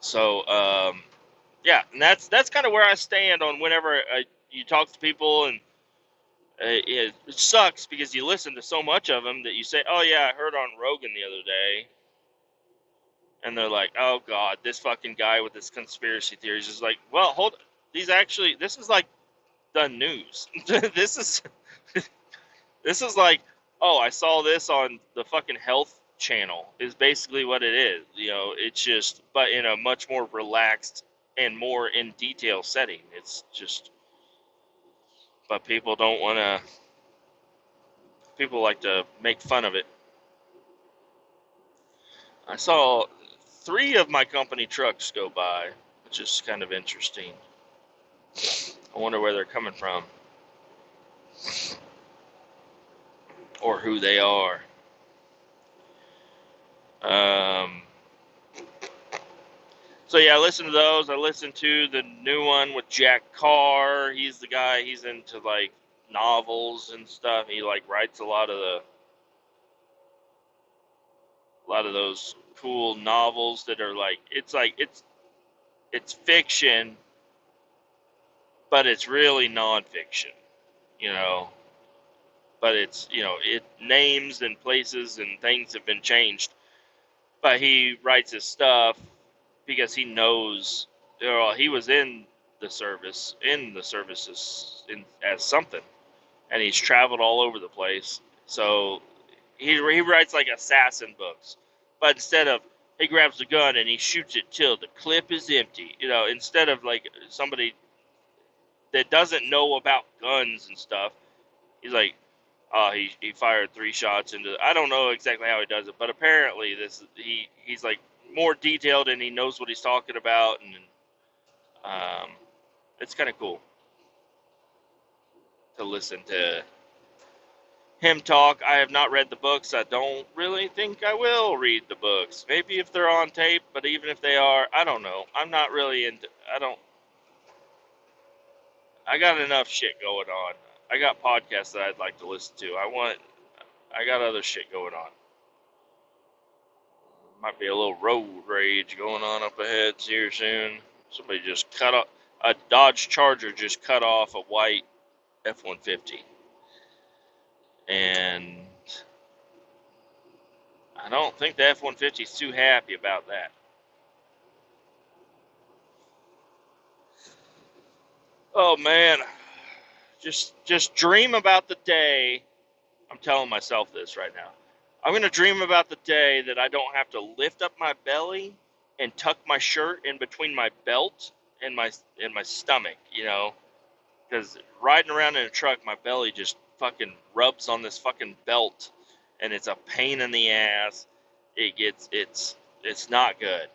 A: So, yeah, and that's kind of where I stand on whenever you talk to people, and it sucks because you listen to so much of them that you say, "Oh yeah, I heard on Rogan the other day," and they're like, "Oh God, this fucking guy with his conspiracy theories is like, well, hold, this is like the news. this is this is like, oh, I saw this on the fucking health channel. Is basically what it is. You know, it's just, but in a much more relaxed and more in detail setting. It's just, but people don't want to. People like to make fun of it. I saw 3 of my company trucks go by, which is kind of interesting. I wonder where they're coming from or who they are. So yeah, I listened to those. I listened to the new one with Jack Carr. He's the guy. He's into like novels and stuff. He like writes a lot of those cool novels that are like it's fiction, but it's really nonfiction, you know. But it's, you know, it names and places and things have been changed. But he writes his stuff because he knows, you know, he was in the service in the services as something, and he's traveled all over the place. So he writes like assassin books, but instead of he grabs the gun and he shoots it till the clip is empty. Instead of like somebody that doesn't know about guns and stuff, he's like, he fired 3 shots into. I don't know exactly how he does it, but apparently he's like more detailed and he knows what he's talking about, and it's kind of cool to listen to him talk. I have not read the books. I don't really think I will read the books. Maybe if they're on tape, but even if they are, I don't know. I'm not really into. I got enough shit going on. I got podcasts that I'd like to listen to. I got other shit going on. Might be a little road rage going on up ahead here soon. Somebody just cut off a Dodge Charger. Just cut off a white F-150, and I don't think the F-150 is too happy about that. Oh man, just dream about the day. I'm telling myself this right now. I'm gonna dream about the day that I don't have to lift up my belly and tuck my shirt in between my belt and my stomach. Because riding around in a truck, my belly just fucking rubs on this fucking belt, and it's a pain in the ass. It's not good.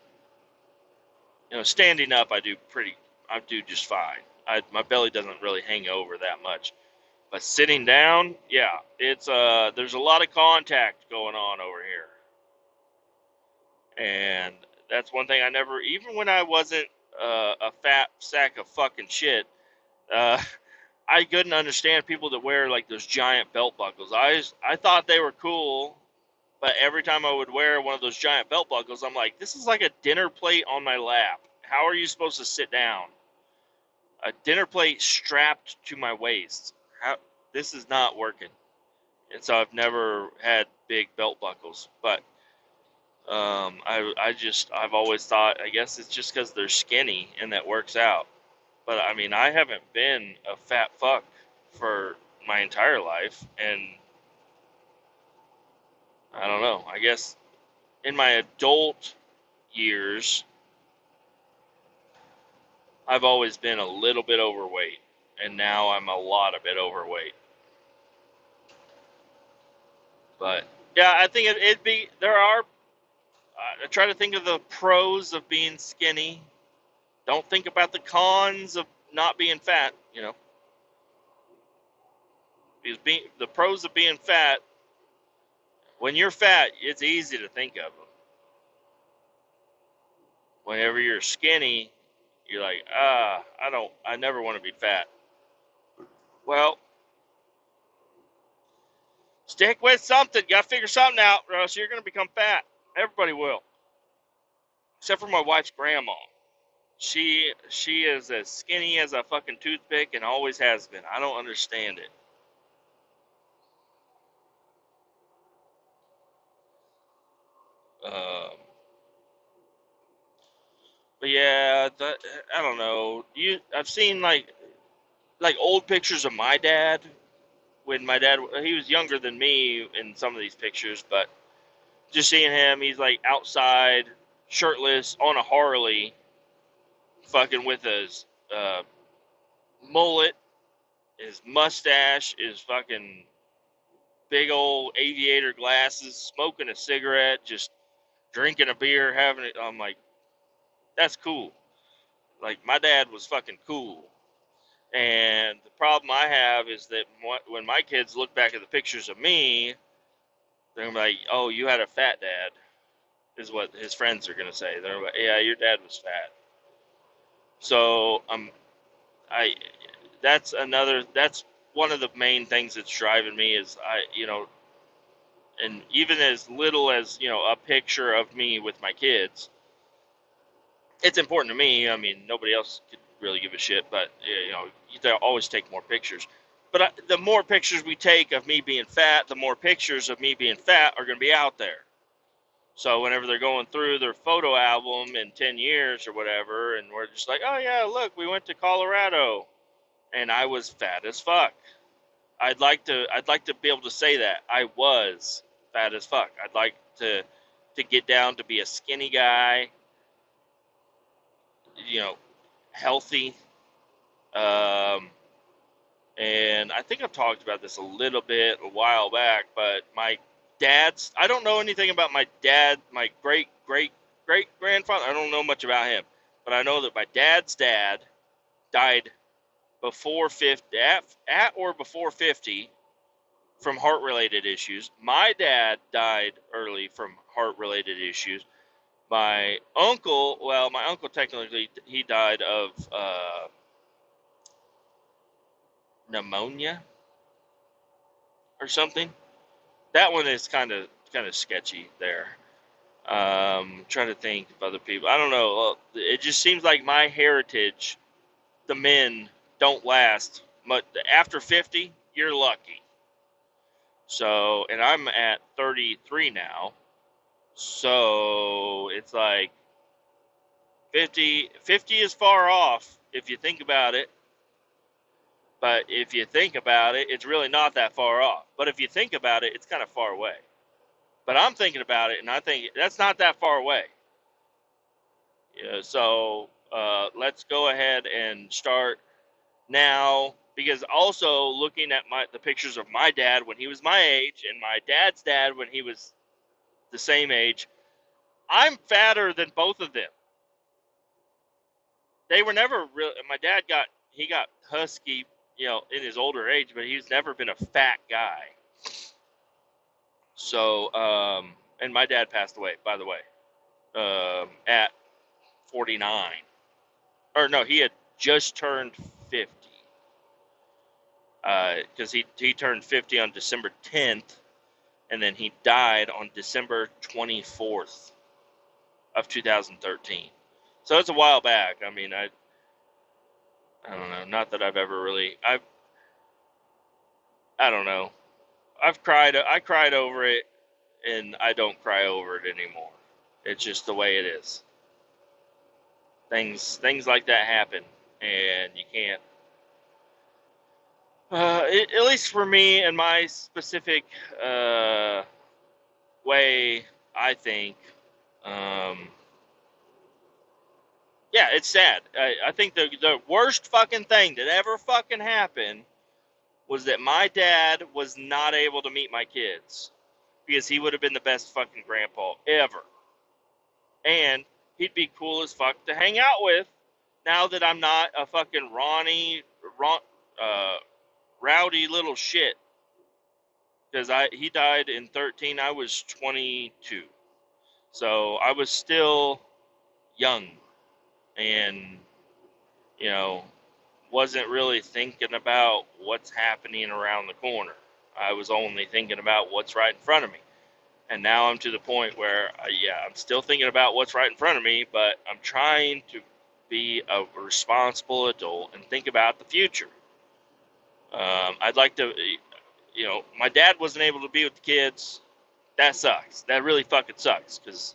A: Standing up, I do just fine. My belly doesn't really hang over that much. But sitting down, yeah, there's a lot of contact going on over here. And that's one thing I never, even when I wasn't a fat sack of fucking shit, I couldn't understand people that wear like those giant belt buckles. I thought they were cool, but every time I would wear one of those giant belt buckles, I'm like, this is like a dinner plate on my lap. How are you supposed to sit down? A dinner plate strapped to my waist. This is not working. And so I've never had big belt buckles, but I've always thought, I guess it's just because they're skinny and that works out. But I mean, I haven't been a fat fuck for my entire life, and I don't know. I guess in my adult years, I've always been a little bit overweight, and now I'm a lot of bit overweight. But yeah, I think I try to think of the pros of being skinny. Don't think about the cons of not being fat, because the pros of being fat, when you're fat, it's easy to think of them. Whenever you're skinny, you're like, I never want to be fat. Well, stick with something. You gotta figure something out, or else you're gonna become fat. Everybody will, except for my wife's grandma. She is as skinny as a fucking toothpick and always has been. I don't understand it. Um, but yeah, I don't know. I've seen like old pictures of my dad when he was younger than me in some of these pictures, but just seeing him, he's like outside, shirtless, on a Harley, fucking with his mullet, his mustache, his fucking big old aviator glasses, smoking a cigarette, just drinking a beer, having it. I'm like, that's cool. Like, my dad was fucking cool. And the problem I have is that when my kids look back at the pictures of me, they're gonna be like, "Oh, you had a fat dad," is what his friends are gonna say. They're like, "Yeah, your dad was fat." So I that's one of the main things that's driving me is and even as little as a picture of me with my kids, it's important to me. I mean, nobody else could really give a shit, but you always take more pictures. But the more pictures we take of me being fat, the more pictures of me being fat are going to be out there. So whenever they're going through their photo album in 10 years or whatever, and we're just like, oh yeah, look, we went to Colorado, and I was fat as fuck. I'd like to be able to say that I was fat as fuck. I'd like to get down to be a skinny guy, you know, healthy. Um, and I think I've talked about this a little bit a while back, but my dad's, I don't know anything about my dad, my great grandfather. I don't know much about him, but I know that my dad's dad died before 50, at or before 50 from heart related issues. My dad died early from heart related issues. My uncle technically, he died of pneumonia or something. That one is kind of sketchy there. Trying to think of other people. I don't know. It just seems like my heritage, the men don't last much. After 50, you're lucky. So, and I'm at 33 now. So it's like 50 is far off if you think about it. But if you think about it, it's really not that far off. But if you think about it, it's kind of far away. But I'm thinking about it, and I think that's not that far away. Yeah, so let's go ahead and start now, because also looking at the pictures of my dad when he was my age and my dad's dad when he was the same age, I'm fatter than both of them. They were never real. My dad got husky, in his older age, but he's never been a fat guy. So, and my dad passed away, by the way, at 49. Or no, he had just turned 50. Because he turned 50 on December 10th, and then he died on December 24th of 2013. So it's a while back. I mean, I don't know. Not that I've ever really, I don't know. I cried over it, and I don't cry over it anymore. It's just the way it is. Things like that happen, and you can't. At least for me and my specific way, I think. Um, yeah, it's sad. I think the worst fucking thing that ever fucking happened was that my dad was not able to meet my kids, because he would have been the best fucking grandpa ever. And he'd be cool as fuck to hang out with, now that I'm not a fucking rowdy little shit. Because he died in 13, I was 22. So I was still young, and, you know, wasn't really thinking about what's happening around the corner. I was only thinking about what's right in front of me. And now I'm to the point where, I'm still thinking about what's right in front of me, but I'm trying to be a responsible adult and think about the future. I'd like to, my dad wasn't able to be with the kids. That sucks. That really fucking sucks, because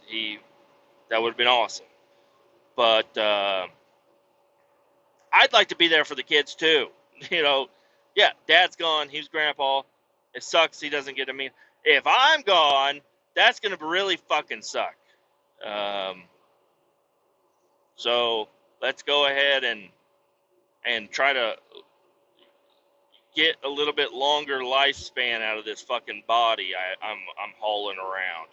A: that would have been awesome. But I'd like to be there for the kids too. Dad's gone. He's grandpa. It sucks he doesn't get to meet. If I'm gone, that's going to really fucking suck. So let's go ahead and try to get a little bit longer lifespan out of this fucking body I'm hauling around.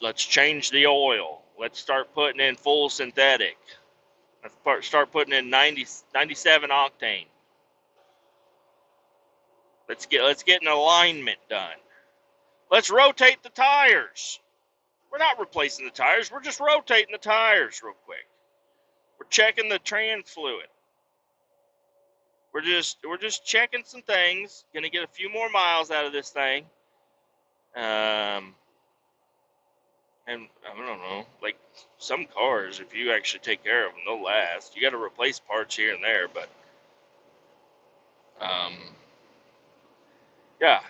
A: Let's change the oil. Let's start putting in full synthetic. Let's start putting in 97 octane. Let's get an alignment done. Let's rotate the tires. We're not replacing the tires. We're just rotating the tires real quick. We're checking the trans fluid. We're just checking some things. Gonna get a few more miles out of this thing. And I don't know, like some cars, if you actually take care of them, they'll last. You got to replace parts here and there, but yeah.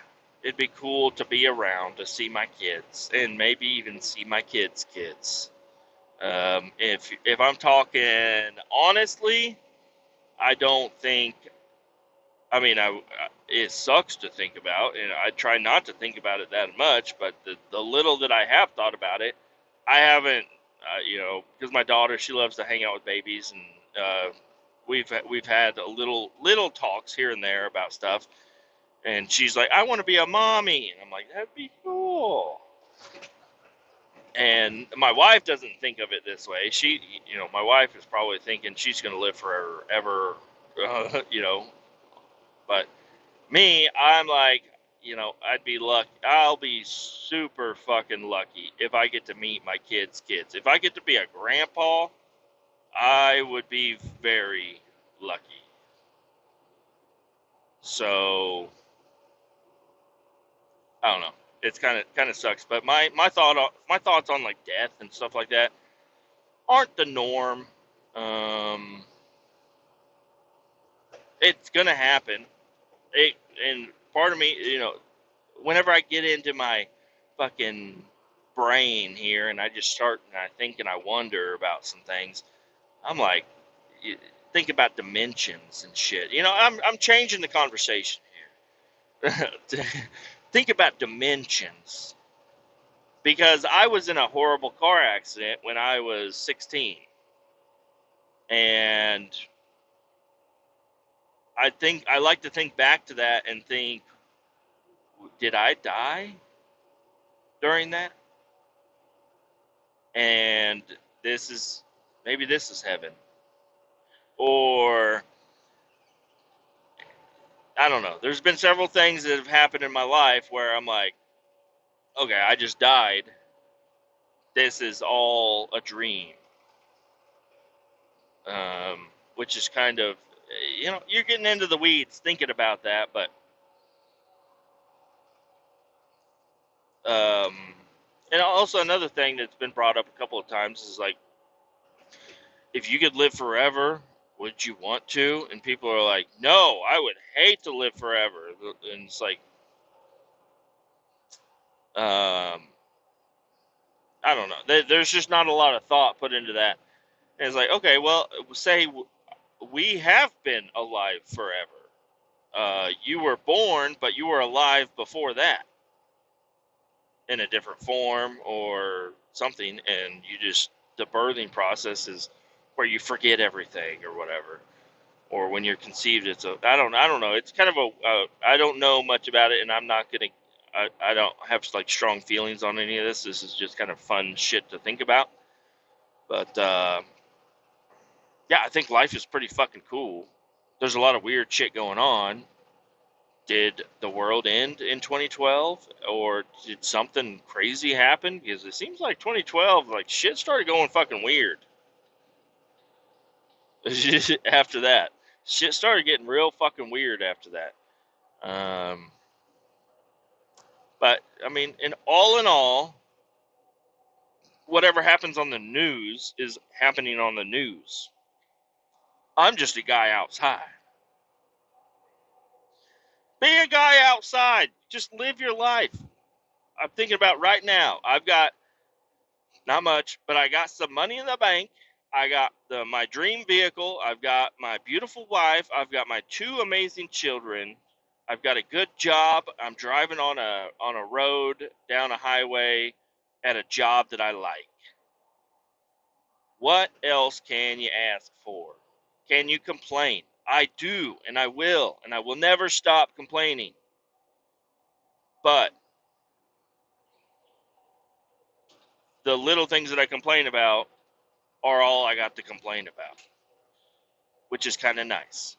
A: It'd be cool to be around to see my kids and maybe even see my kids' kids. If I'm talking honestly, I don't think. I mean, it sucks to think about, and I try not to think about it that much. But the little that I have thought about it, I haven't. Because my daughter, she loves to hang out with babies, and we've had a little talks here and there about stuff. And she's like, I want to be a mommy, and I'm like, that'd be cool. And my wife doesn't think of it this way. My wife is probably thinking she's going to live forever, But me, I'm like, I'd be lucky. I'll be super fucking lucky if I get to meet my kids' kids. If I get to be a grandpa, I would be very lucky. So I don't know. It's kind of sucks, but my thoughts on like death and stuff like that aren't the norm. Um, it's gonna happen. And part of me, whenever I get into my fucking brain here and I just start and I think and I wonder about some things, I'm like, think about dimensions and shit. I'm changing the conversation here. Think about dimensions because I was in a horrible car accident when I was 16, and I like to think back to that and think, did I die during that? And maybe this is heaven, or I don't know. There's been several things that have happened in my life where I'm like, okay, I just died. This is all a dream. Which is kind of, you're getting into the weeds thinking about that, but um, and also another thing that's been brought up a couple of times is like, if you could live forever, would you want to? And people are like, no, I would hate to live forever. And it's like, I don't know. There's just not a lot of thought put into that. And it's like, okay, well, say we have been alive forever. You were born, but you were alive before that in a different form or something, and the birthing process is where you forget everything or whatever. Or when you're conceived, I don't know. It's kind of I don't know much about it, and I'm not gonna. I don't have like strong feelings on any of this. This is just kind of fun shit to think about. But yeah, I think life is pretty fucking cool. There's a lot of weird shit going on. Did the world end in 2012, or did something crazy happen? Because it seems like 2012, like shit started going fucking weird. After that, shit started getting real fucking weird after that. Um, but I mean, in all, whatever happens on the news is happening on the news. I'm just a guy outside. Be a guy outside. Just live your life. I'm thinking about right now. I've got not much, but I got some money in the bank. I got my dream vehicle. I've got my beautiful wife. I've got my two amazing children. I've got a good job. I'm driving on a road down a highway at a job that I like. What else can you ask for? Can you complain? I do, and I will never stop complaining. But the little things that I complain about are all I got to complain about, which is kind of nice.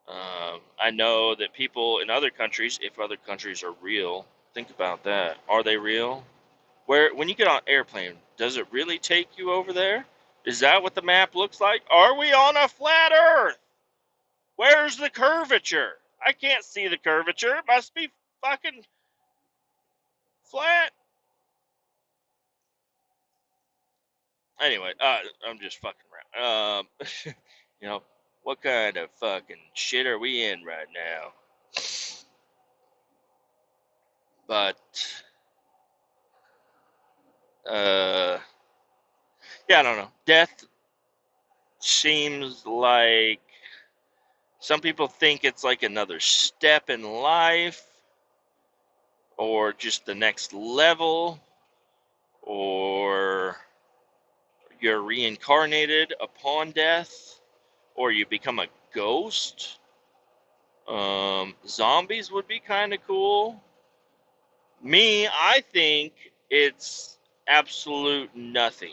A: I know that people in other countries, if other countries are real, think about that. Are they real? When you get on an airplane, does it really take you over there? Is that what the map looks like? Are we on a flat Earth? Where's the curvature? I can't see the curvature. It must be fucking flat. Anyway, I'm just fucking around. You know, what kind of fucking shit are we in right now? But uh, yeah, I don't know. Death seems like some people think it's like another step in life, or just the next level, or you're reincarnated upon death, or you become a ghost. Zombies would be kind of cool. Me, I think it's absolute nothing.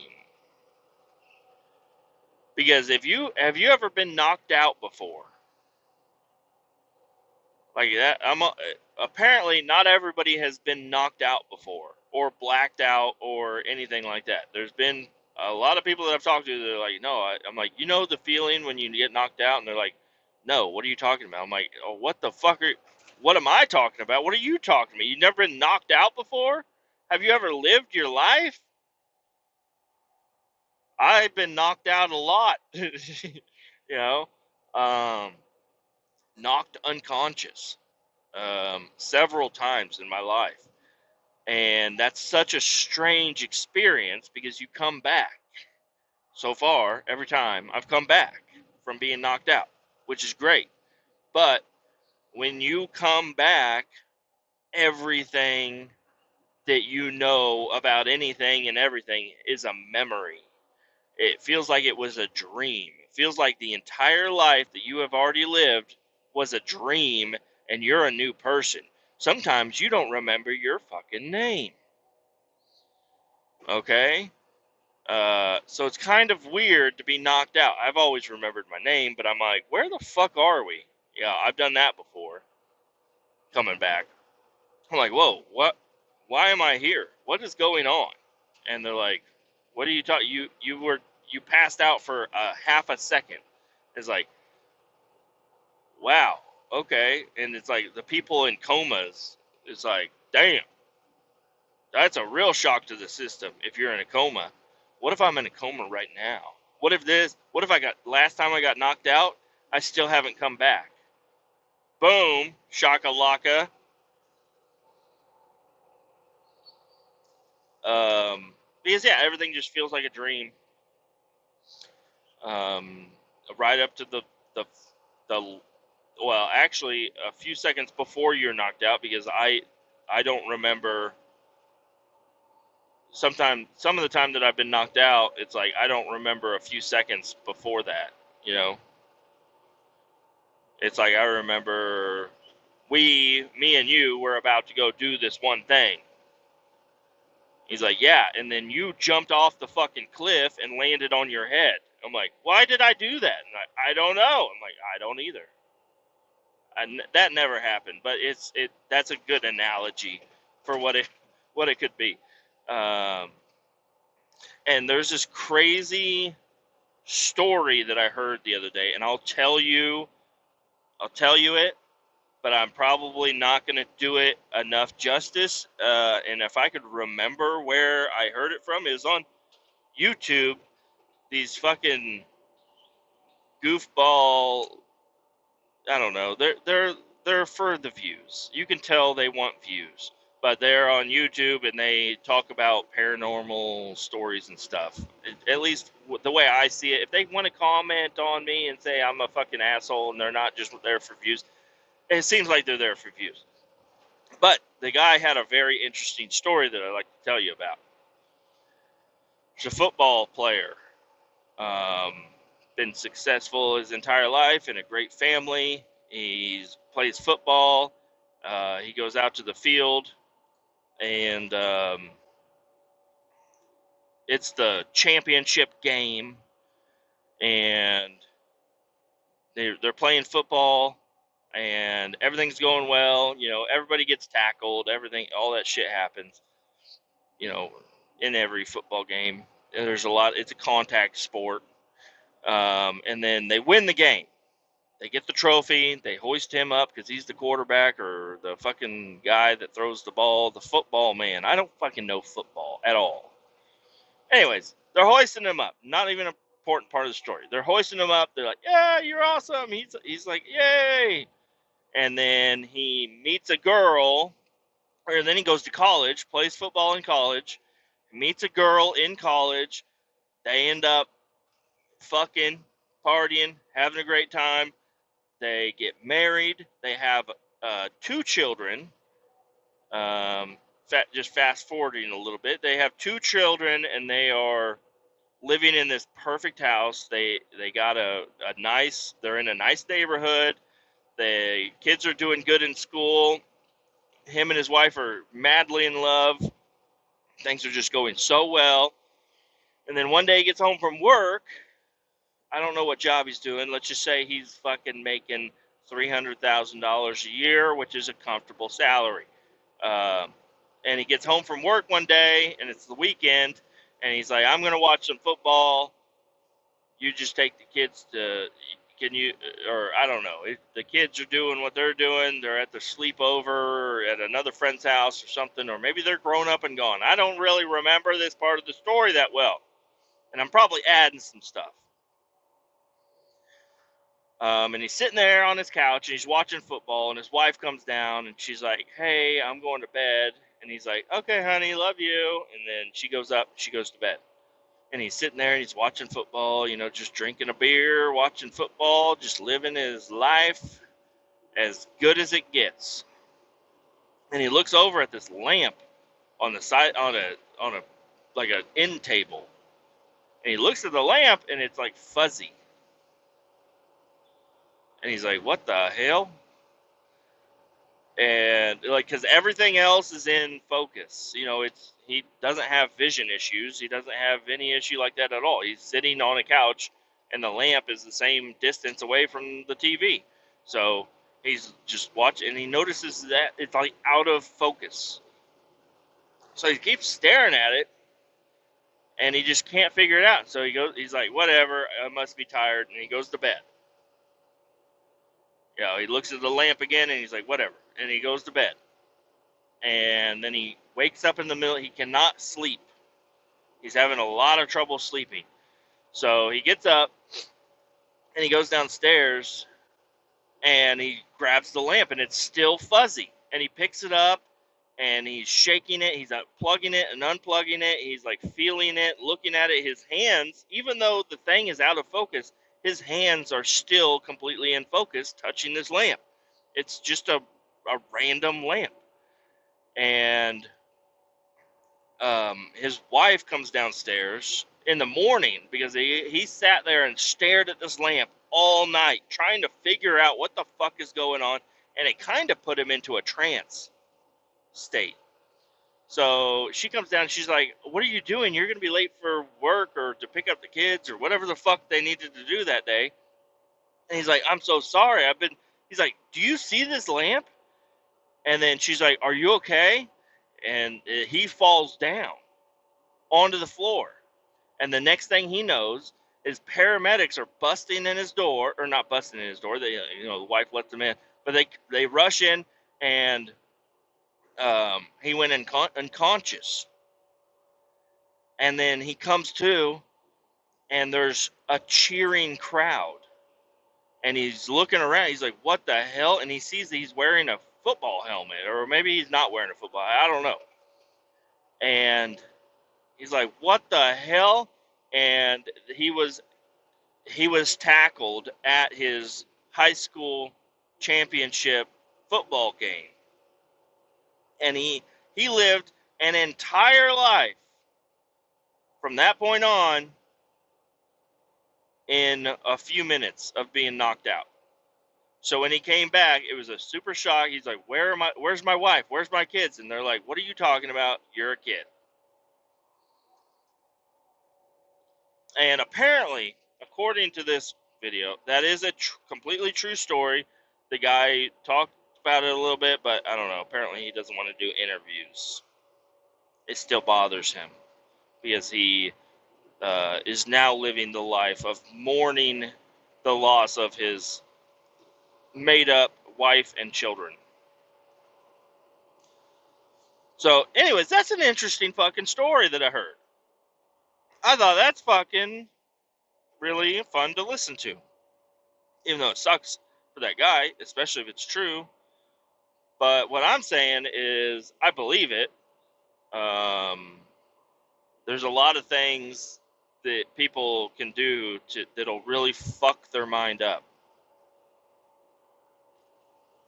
A: Because if you have you ever been knocked out before? Like that, apparently not everybody has been knocked out before, or blacked out, or anything like that. There's been a lot of people that I've talked to. They're like, no, I'm like, you know the feeling when you get knocked out, and they're like, no, what are you talking about? I'm like, oh, what the fuck what am I talking about? What are you talking about? You've never been knocked out before? Have you ever lived your life? I've been knocked out a lot, you know, um, knocked unconscious several times in my life. And that's such a strange experience because you come back. So far, every time I've come back from being knocked out, which is great. But when you come back, everything that you know about anything and everything is a memory. It feels like it was a dream. It feels like the entire life that you have already lived was a dream and you're a new person. Sometimes you don't remember your fucking name. Okay? So it's kind of weird to be knocked out. I've always remembered my name, but I'm like, where the fuck are we? Yeah, I've done that before. Coming back. I'm like, whoa, what? Why am I here? What is going on? And they're like, what are you talking? You passed out for a half a second. It's like, wow, okay. And it's like the people in comas, it's like, damn, that's a real shock to the system if you're in a coma. What if I'm in a coma right now? What if last time I got knocked out, I still haven't come back? Boom, shakalaka. Because yeah, everything just feels like a dream. Um, right up to the, the, well, actually a few seconds before you're knocked out because I don't remember. Some of the time that I've been knocked out, it's like I don't remember a few seconds before that. You know, it's like I remember me and you were about to go do this one thing. He's like, yeah, and then you jumped off the fucking cliff and landed on your head. I'm like, why did I do that? And I don't know. I'm like, I don't either. That never happened, but that's a good analogy for what it could be. Um, and there's this crazy story that I heard the other day, and I'll tell you it, but I'm probably not going to do it enough justice. And if I could remember where I heard it from, it was on YouTube. These fucking goofball, I don't know. They're for the views. You can tell they want views, but they're on YouTube and they talk about paranormal stories and stuff. At least the way I see it, if they want to comment on me and say I'm a fucking asshole and they're not just there for views, it seems like they're there for views. But the guy had a very interesting story that I'd like to tell you about. He's a football player. Um, Been successful his entire life in a great family. He plays football. He goes out to the field, and it's the championship game, and they're playing football, and everything's going well. You know, everybody gets tackled. Everything, all that shit happens. You know, in every football game, and there's a lot. It's a contact sport, and then they win the game. They get the trophy. They hoist him up because he's the quarterback or the fucking guy that throws the ball, the football man. I don't fucking know football at all. Anyways, they're hoisting him up. Not even an important part of the story. They're hoisting him up. They're like, yeah, you're awesome. He's like, yay. And then he meets a girl, Or then he goes to college, plays football in college, meets a girl in college. They end up fucking, partying, having a great time. They get married. They have 2 children. Just fast forwarding a little bit, they have 2 children, and they are living in this perfect house. They got a nice. They're in a nice neighborhood. The kids are doing good in school. Him and his wife are madly in love. Things are just going so well. And then one day he gets home from work. I don't know what job he's doing. Let's just say he's fucking making $300,000 a year, which is a comfortable salary. And he gets home from work one day, and it's the weekend, and he's like, I'm going to watch some football. You just take the kids to, can you, or I don't know. The kids are doing what they're doing. They're at the sleepover at another friend's house or something, or maybe they're grown up and gone. I don't really remember this part of the story that well, and I'm probably adding some stuff. And he's sitting there on his couch, and he's watching football, and his wife comes down, and she's like, hey, I'm going to bed. And he's like, okay, honey, love you. And then she goes up, she goes to bed. And he's sitting there, and he's watching football, just drinking a beer, watching football, just living his life as good as it gets. And he looks over at this lamp on the side, on a like an end table. And he looks at the lamp, and it's like fuzzy. And he's like, what the hell? And because everything else is in focus. He doesn't have vision issues. He doesn't have any issue like that at all. He's sitting on a couch, and the lamp is the same distance away from the TV. So he's just watching, and he notices that it's like out of focus. So he keeps staring at it, and he just can't figure it out. So he's like, whatever, I must be tired, and he goes to bed. He looks at the lamp again, and he's like, whatever, and he goes to bed. And then he wakes up in the middle. He cannot sleep. He's having a lot of trouble sleeping. So he gets up, and he goes downstairs, and he grabs the lamp, and it's still fuzzy. And he picks it up, and he's shaking it. He's plugging it and unplugging it. He's like feeling it, looking at it. His hands, even though the thing is out of focus, his hands are still completely in focus, touching this lamp. It's just a random lamp. And his wife comes downstairs in the morning because he sat there and stared at this lamp all night trying to figure out what the fuck is going on, and it kind of put him into a trance state. So she comes down and she's like, what are you doing? You're going to be late for work or to pick up the kids or whatever the fuck they needed to do that day. And he's like, I'm so sorry. He's like, do you see this lamp? And then she's like, are you okay? And he falls down onto the floor. And the next thing he knows is paramedics are busting in his door, or not busting in his door. They, the wife lets them in, but they rush in, and he went unconscious. And then he comes to, and there's a cheering crowd. And he's looking around. He's like, what the hell? And he sees that he's wearing a football helmet, or maybe he's not wearing a football. I don't know. And he's like, what the hell? And he was tackled at his high school championship football game. And he lived an entire life from that point on in a few minutes of being knocked out. So when he came back, it was a super shock. He's like, where's my wife? Where's my kids? And they're like, what are you talking about? You're a kid. And apparently, according to this video, that is a completely true story. The guy talked about it a little bit, but I don't know. Apparently, he doesn't want to do interviews. It still bothers him because he is now living the life of mourning the loss of his made-up wife and children. So, anyways, that's an interesting fucking story that I heard. I thought that's fucking really fun to listen to. Even though it sucks for that guy, especially if it's true. But what I'm saying is, I believe it. There's a lot of things that people can do that'll really fuck their mind up.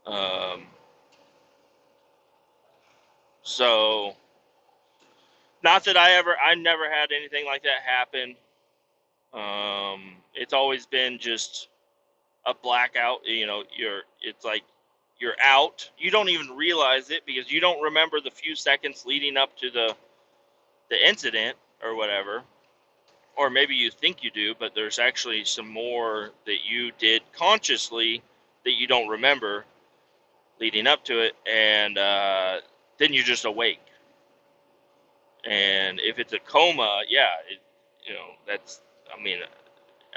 A: Um, so, not that I never had anything like that happen. It's always been just a blackout. It's like you're out. You don't even realize it because you don't remember the few seconds leading up to the incident or whatever. Or maybe you think you do, but there's actually some more that you did consciously that you don't remember leading up to it, and then you're just awake. And if it's a coma, yeah, that's. I mean,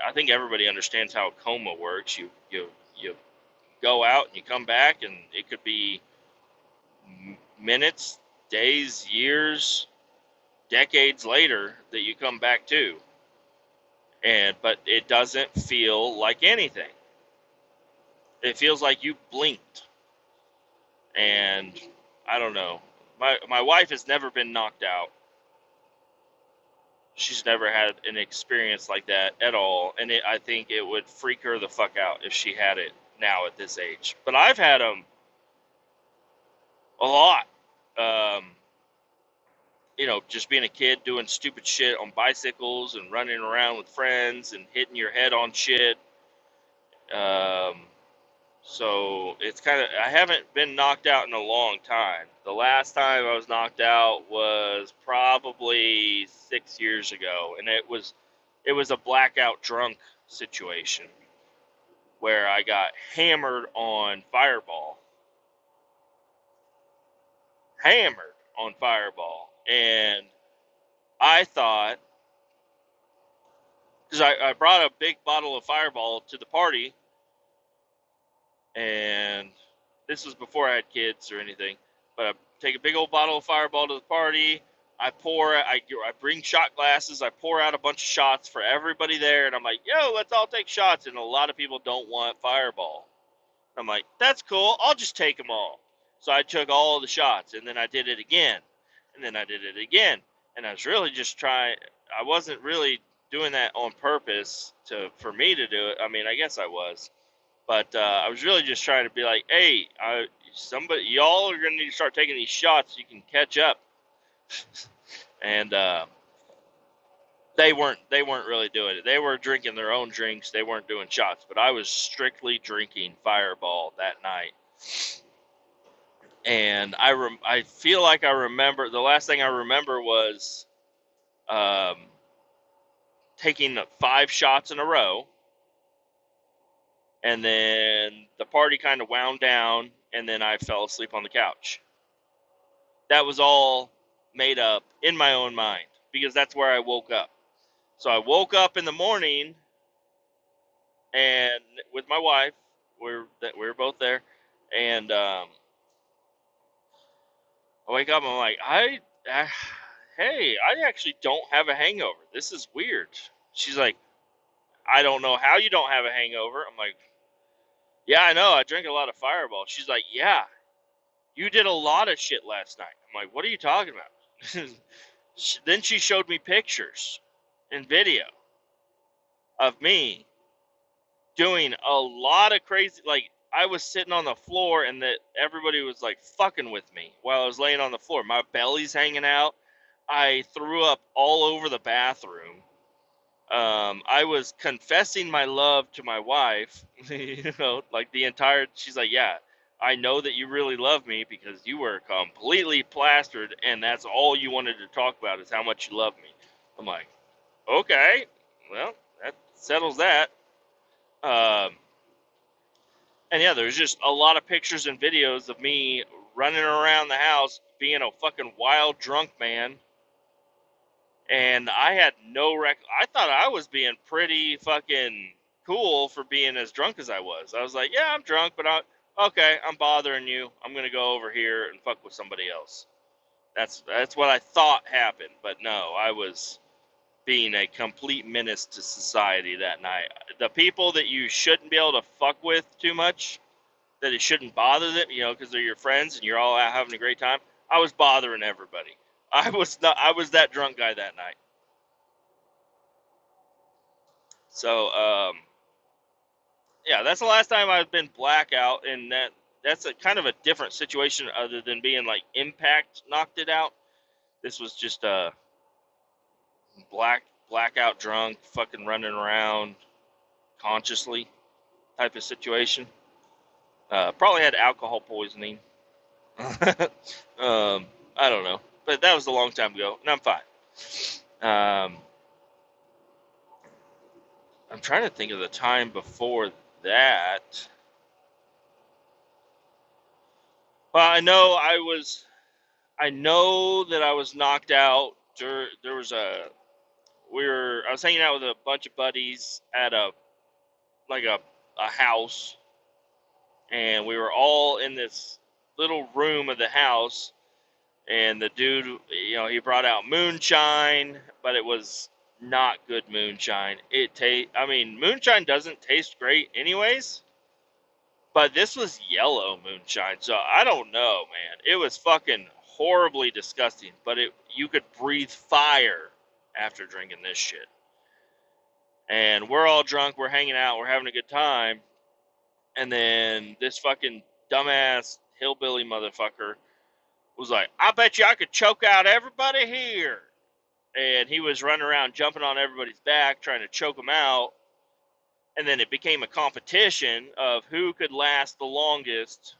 A: I think everybody understands how a coma works. You go out and you come back, and it could be minutes, days, years, decades later that you come back to. But it doesn't feel like anything. It feels like you blinked. And I don't know. My wife has never been knocked out. She's never had an experience like that at all, and I think it would freak her the fuck out if she had it now at this age. But I've had them a lot. Um, just being a kid doing stupid shit on bicycles and running around with friends and hitting your head on shit. So it's kind of, I haven't been knocked out in a long time. The last time I was knocked out was probably 6 years ago, and it was a blackout drunk situation where I got hammered on Fireball. And I thought, because I brought a big bottle of Fireball to the party, and this was before I had kids or anything, but I take a big old bottle of Fireball to the party. I bring shot glasses. I pour out a bunch of shots for everybody there, and I'm like, yo, let's all take shots. And a lot of people don't want Fireball. I'm like, that's cool. I'll just take them all. So I took all the shots, and then I did it again, and then I did it again. And I was really just trying. I wasn't really doing that on purpose for me to do it. I mean, I guess I was. But I was really just trying to be like, hey, y'all are gonna need to start taking these shots so you can catch up. And they weren't really doing it. They were drinking their own drinks. They weren't doing shots. But I was strictly drinking Fireball that night. And I feel like I remember, the last thing I remember was taking 5 shots in a row. And then the party kind of wound down, and then I fell asleep on the couch. That was all made up in my own mind, because that's where I woke up. So I woke up in the morning, and with my wife, we were both there, and I wake up and I'm like, hey, I actually don't have a hangover. This is weird. She's like, I don't know how you don't have a hangover. I'm like, yeah, I know. I drank a lot of Fireball. She's like, yeah, you did a lot of shit last night. I'm like, what are you talking about? Then she showed me pictures and video of me doing a lot of crazy, like, I was sitting on the floor and that everybody was like fucking with me while I was laying on the floor. My belly's hanging out. I threw up all over the bathroom. I was confessing my love to my wife, like she's like, yeah, I know that you really love me because you were completely plastered and that's all you wanted to talk about is how much you love me. I'm like, okay, well, that settles that. And yeah, there's just a lot of pictures and videos of me running around the house being a fucking wild drunk man. And I had I thought I was being pretty fucking cool for being as drunk as I was. I was like, yeah, I'm drunk, but I'm bothering you. I'm going to go over here and fuck with somebody else. That's what I thought happened. But no, I was being a complete menace to society that night. The people that you shouldn't be able to fuck with too much, that it shouldn't bother them, because they're your friends and you're all out having a great time. I was bothering everybody. I was that drunk guy that night. So, yeah, that's the last time I've been blackout, and that's a kind of a different situation other than being like impact knocked it out. This was just a blackout drunk, fucking running around consciously type of situation. Probably had alcohol poisoning. I don't know, but that was a long time ago, and I'm fine. I'm trying to think of the time before that. Well, I know that I was knocked out. There was I was hanging out with a bunch of buddies at a house, and we were all in this little room of the house. And the dude, he brought out moonshine, but it was not good moonshine. Moonshine doesn't taste great anyways, but this was yellow moonshine, so I don't know, man. It was fucking horribly disgusting, but you could breathe fire after drinking this shit. And we're all drunk, we're hanging out, we're having a good time, and then this fucking dumbass hillbilly motherfucker was like, I bet you I could choke out everybody here. And he was running around jumping on everybody's back trying to choke them out. And then it became a competition of who could last the longest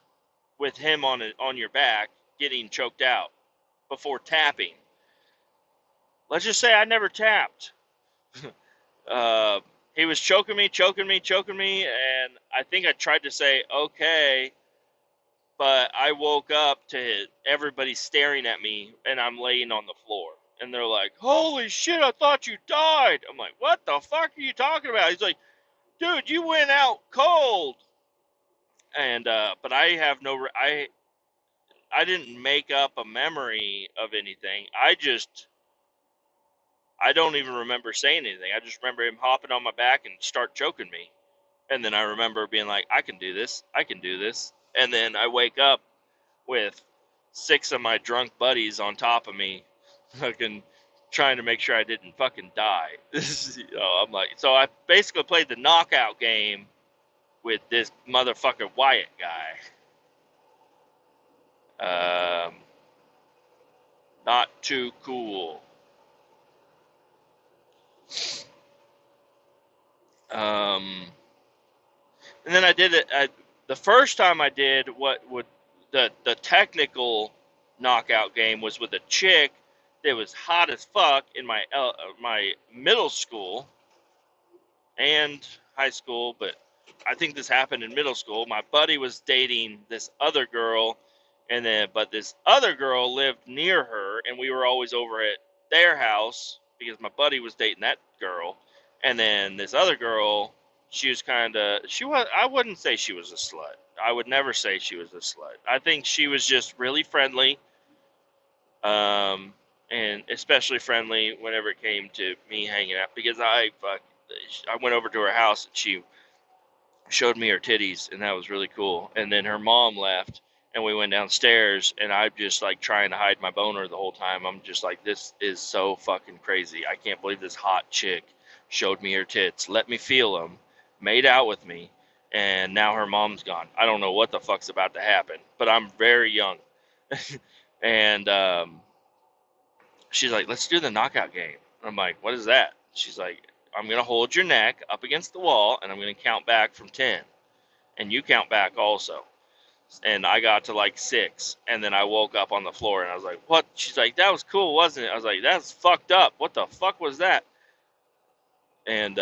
A: with him on your back getting choked out before tapping. Let's just say I never tapped. He was choking me, and I think I tried to say, okay, but I woke up to everybody staring at me, and I'm laying on the floor. And they're like, holy shit, I thought you died. I'm like, what the fuck are you talking about? He's like, dude, you went out cold. And, but I didn't make up a memory of anything. I don't even remember saying anything. I just remember him hopping on my back and start choking me. And then I remember being like, I can do this. I can do this. And then I wake up with 6 of my drunk buddies on top of me, fucking trying to make sure I didn't fucking die. I'm like, so I basically played the knockout game with this motherfucker Wyatt guy. Not too cool. And then I did it. The first time I did what would the technical knockout game was with a chick that was hot as fuck in my middle school and high school, but I think this happened in middle school. My buddy was dating this other girl, but this other girl lived near her, and we were always over at their house because my buddy was dating that girl, and then this other girl, I wouldn't say she was a slut. I would never say she was a slut. I think she was just really friendly, and especially friendly whenever it came to me hanging out because I went over to her house and she showed me her titties, and that was really cool. And then her mom left, and we went downstairs, and I'm just like trying to hide my boner the whole time. I'm just like, this is so fucking crazy. I can't believe this hot chick showed me her tits, let me feel them, made out with me, and now her mom's gone. I don't know what the fuck's about to happen, but I'm very young. And she's like, let's do the knockout game. I'm like, what is that? She's like, I'm going to hold your neck up against the wall, and I'm going to count back from 10. And you count back also. And I got to like 6, and then I woke up on the floor, and I was like, what? She's like, that was cool, wasn't it? I was like, that's fucked up. What the fuck was that? And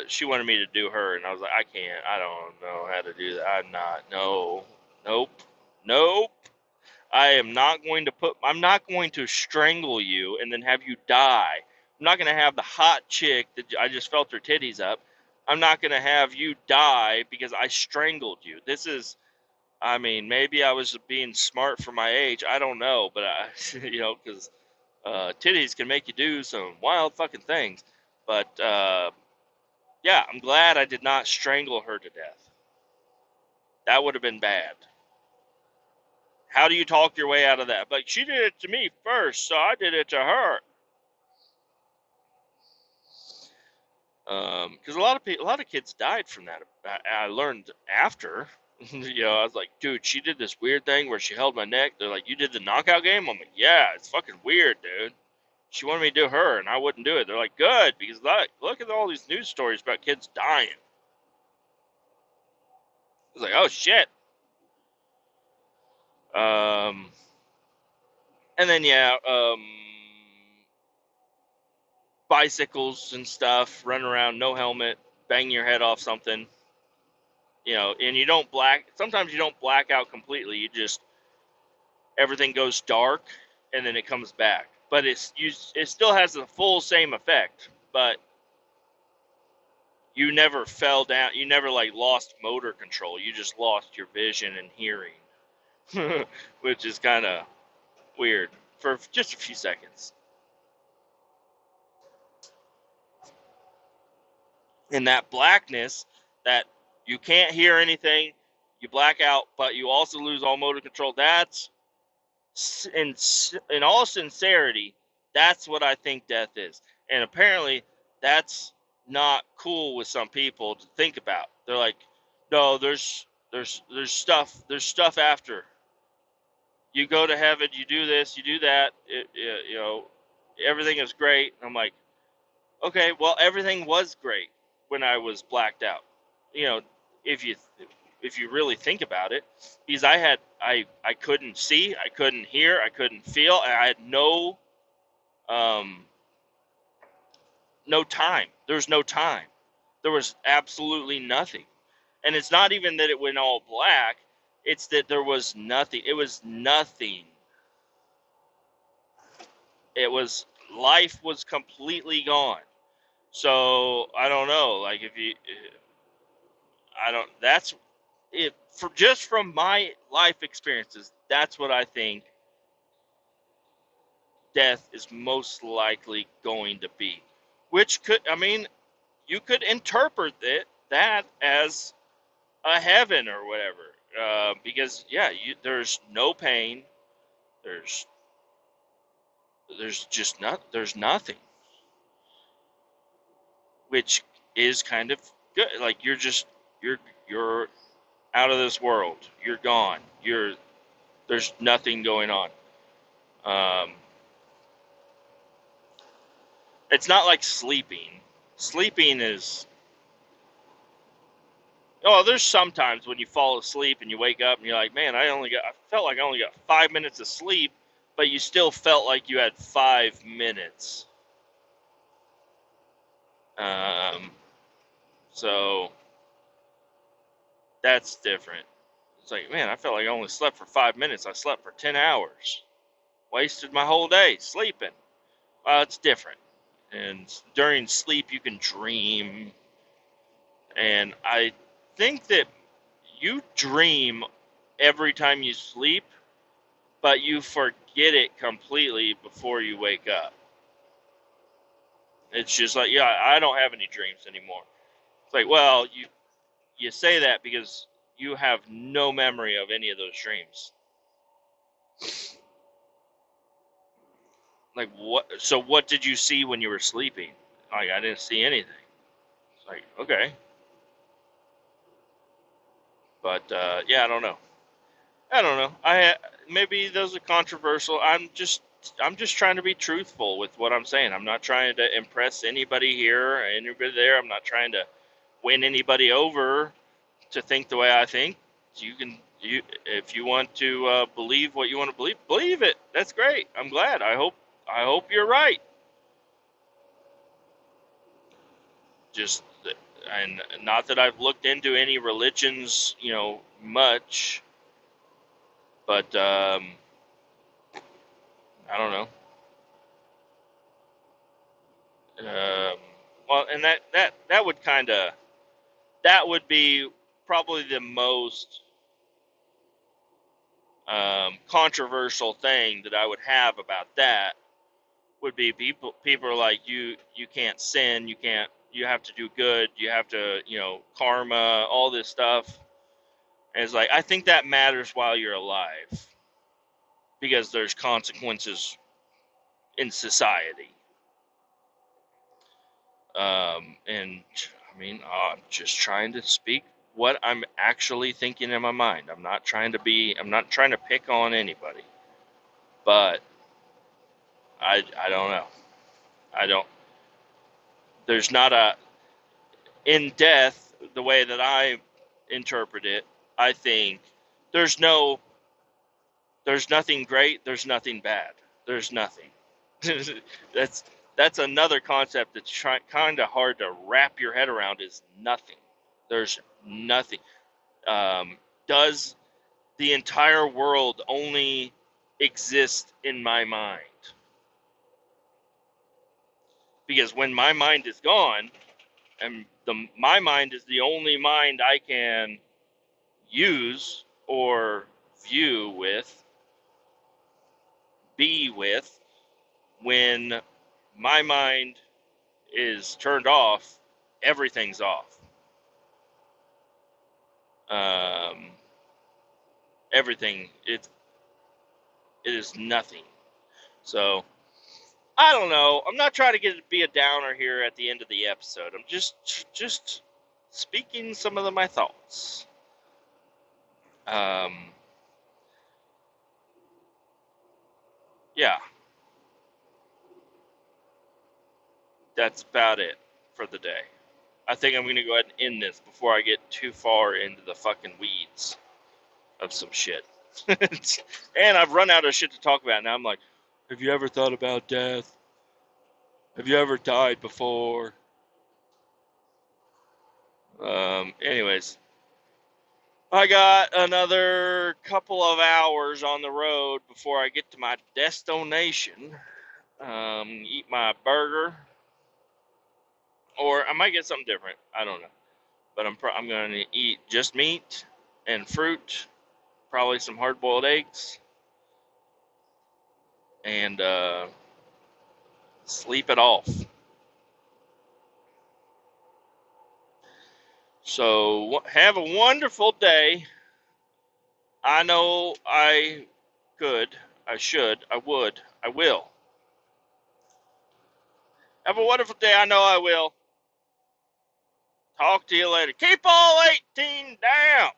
A: she wanted me to do her, and I was like, I can't. I don't know how to do that. I'm not. No. Nope. I'm not going to strangle you and then have you die. I'm not going to have the hot chick that I just felt her titties up. I'm not going to have you die because I strangled you. Maybe I was being smart for my age. I don't know, but because titties can make you do some wild fucking things. But yeah, I'm glad I did not strangle her to death. That would have been bad. How do you talk your way out of that? Like, she did it to me first, so I did it to her. Because a lot of kids died from that. I learned after. I was like, dude, she did this weird thing where she held my neck. They're like, you did the knockout game? I'm like, yeah, it's fucking weird, dude. She wanted me to do her, and I wouldn't do it. They're like, good, because look at all these news stories about kids dying. I was like, oh shit. And then bicycles and stuff, run around, no helmet, bang your head off something. And you don't sometimes you don't black out completely. You just, everything goes dark and then it comes back. But it still has the full same effect, but you never fell down. You never like lost motor control. You just lost your vision and hearing, which is kind of weird for just a few seconds. And that blackness, that you can't hear anything, you black out, but you also lose all motor control. That's, in all sincerity, that's what I think death is. And apparently, that's not cool with some people to think about. They're like, no, there's stuff after. You go to heaven, you do this, you do that. Everything is great. I'm like, okay, well, everything was great when I was blacked out. You know, if you really think about it, because I couldn't see, I couldn't hear, I couldn't feel, and I had no time. There was no time. There was absolutely nothing. And it's not even that it went all black, it's that there was nothing. It was nothing. Life was completely gone. So I don't know, like, if you I don't that's it, for just from my life experiences, that's what I think death is most likely going to be. Which could, I mean, you could interpret that as a heaven or whatever, because there's no pain, there's there's nothing, which is kind of good. Like, you're out of this world, you're gone, there's nothing going on. Um, it's not like sleeping. Sleeping is, oh, there's sometimes when you fall asleep and you wake up and you're like, man, I felt like I only got 5 minutes of sleep, but you still felt like you had 5 minutes. Um, so that's different. It's like, man, I felt like I only slept for 5 minutes. I slept for 10 hours. Wasted my whole day sleeping. Well, it's different. And during sleep, you can dream. And I think that you dream every time you sleep, but you forget it completely before you wake up. It's just like, yeah, I don't have any dreams anymore. It's like, well, you say that because you have no memory of any of those dreams. Like, what? So what did you see when you were sleeping? Like, I didn't see anything. It's like, okay, but yeah, I don't know. I don't know. Maybe those are controversial. I'm just trying to be truthful with what I'm saying. I'm not trying to impress anybody here or anybody there. I'm not trying to win anybody over to think the way I think. If you want to believe what you want to believe it. That's great. I'm glad. I hope you're right. Just, and not that I've looked into any religions, much, but I don't know. Well, and that would that would be probably the most controversial thing that I would have about that. Would be people are like, you can't sin, you have to do good, you have to, karma, all this stuff. And it's like, I think that matters while you're alive because there's consequences in society. And I mean, I'm just trying to speak what I'm actually thinking in my mind. I'm not trying to pick on anybody, but I don't know. I don't, there's not a, in death, the way that I interpret it, I think there's no, there's nothing great, there's nothing bad, there's nothing. that's that's another concept that's kind of hard to wrap your head around. Is nothing. There's nothing. Does the entire world only exist in my mind? Because when my mind is gone, and my mind is the only mind I can use or view with, be with, when my mind is turned off, everything's off. Um, Everything, it is nothing. So I don't know. I'm not trying to be a downer here at the end of the episode. I'm just speaking some of my thoughts. Um, yeah, that's about it for the day. I think I'm gonna go ahead and end this before I get too far into the fucking weeds of some shit. And I've run out of shit to talk about now. I'm like, have you ever thought about death? Have you ever died before? Anyways, I got another couple of hours on the road before I get to my destination. Eat my burger, or I might get something different. I don't know, but I'm going to eat just meat and fruit, probably some hard-boiled eggs, and sleep it off. So have a wonderful day. I know I could, I should, I would, I will. Have a wonderful day. I know I will. Talk to you later. Keep all 18 down.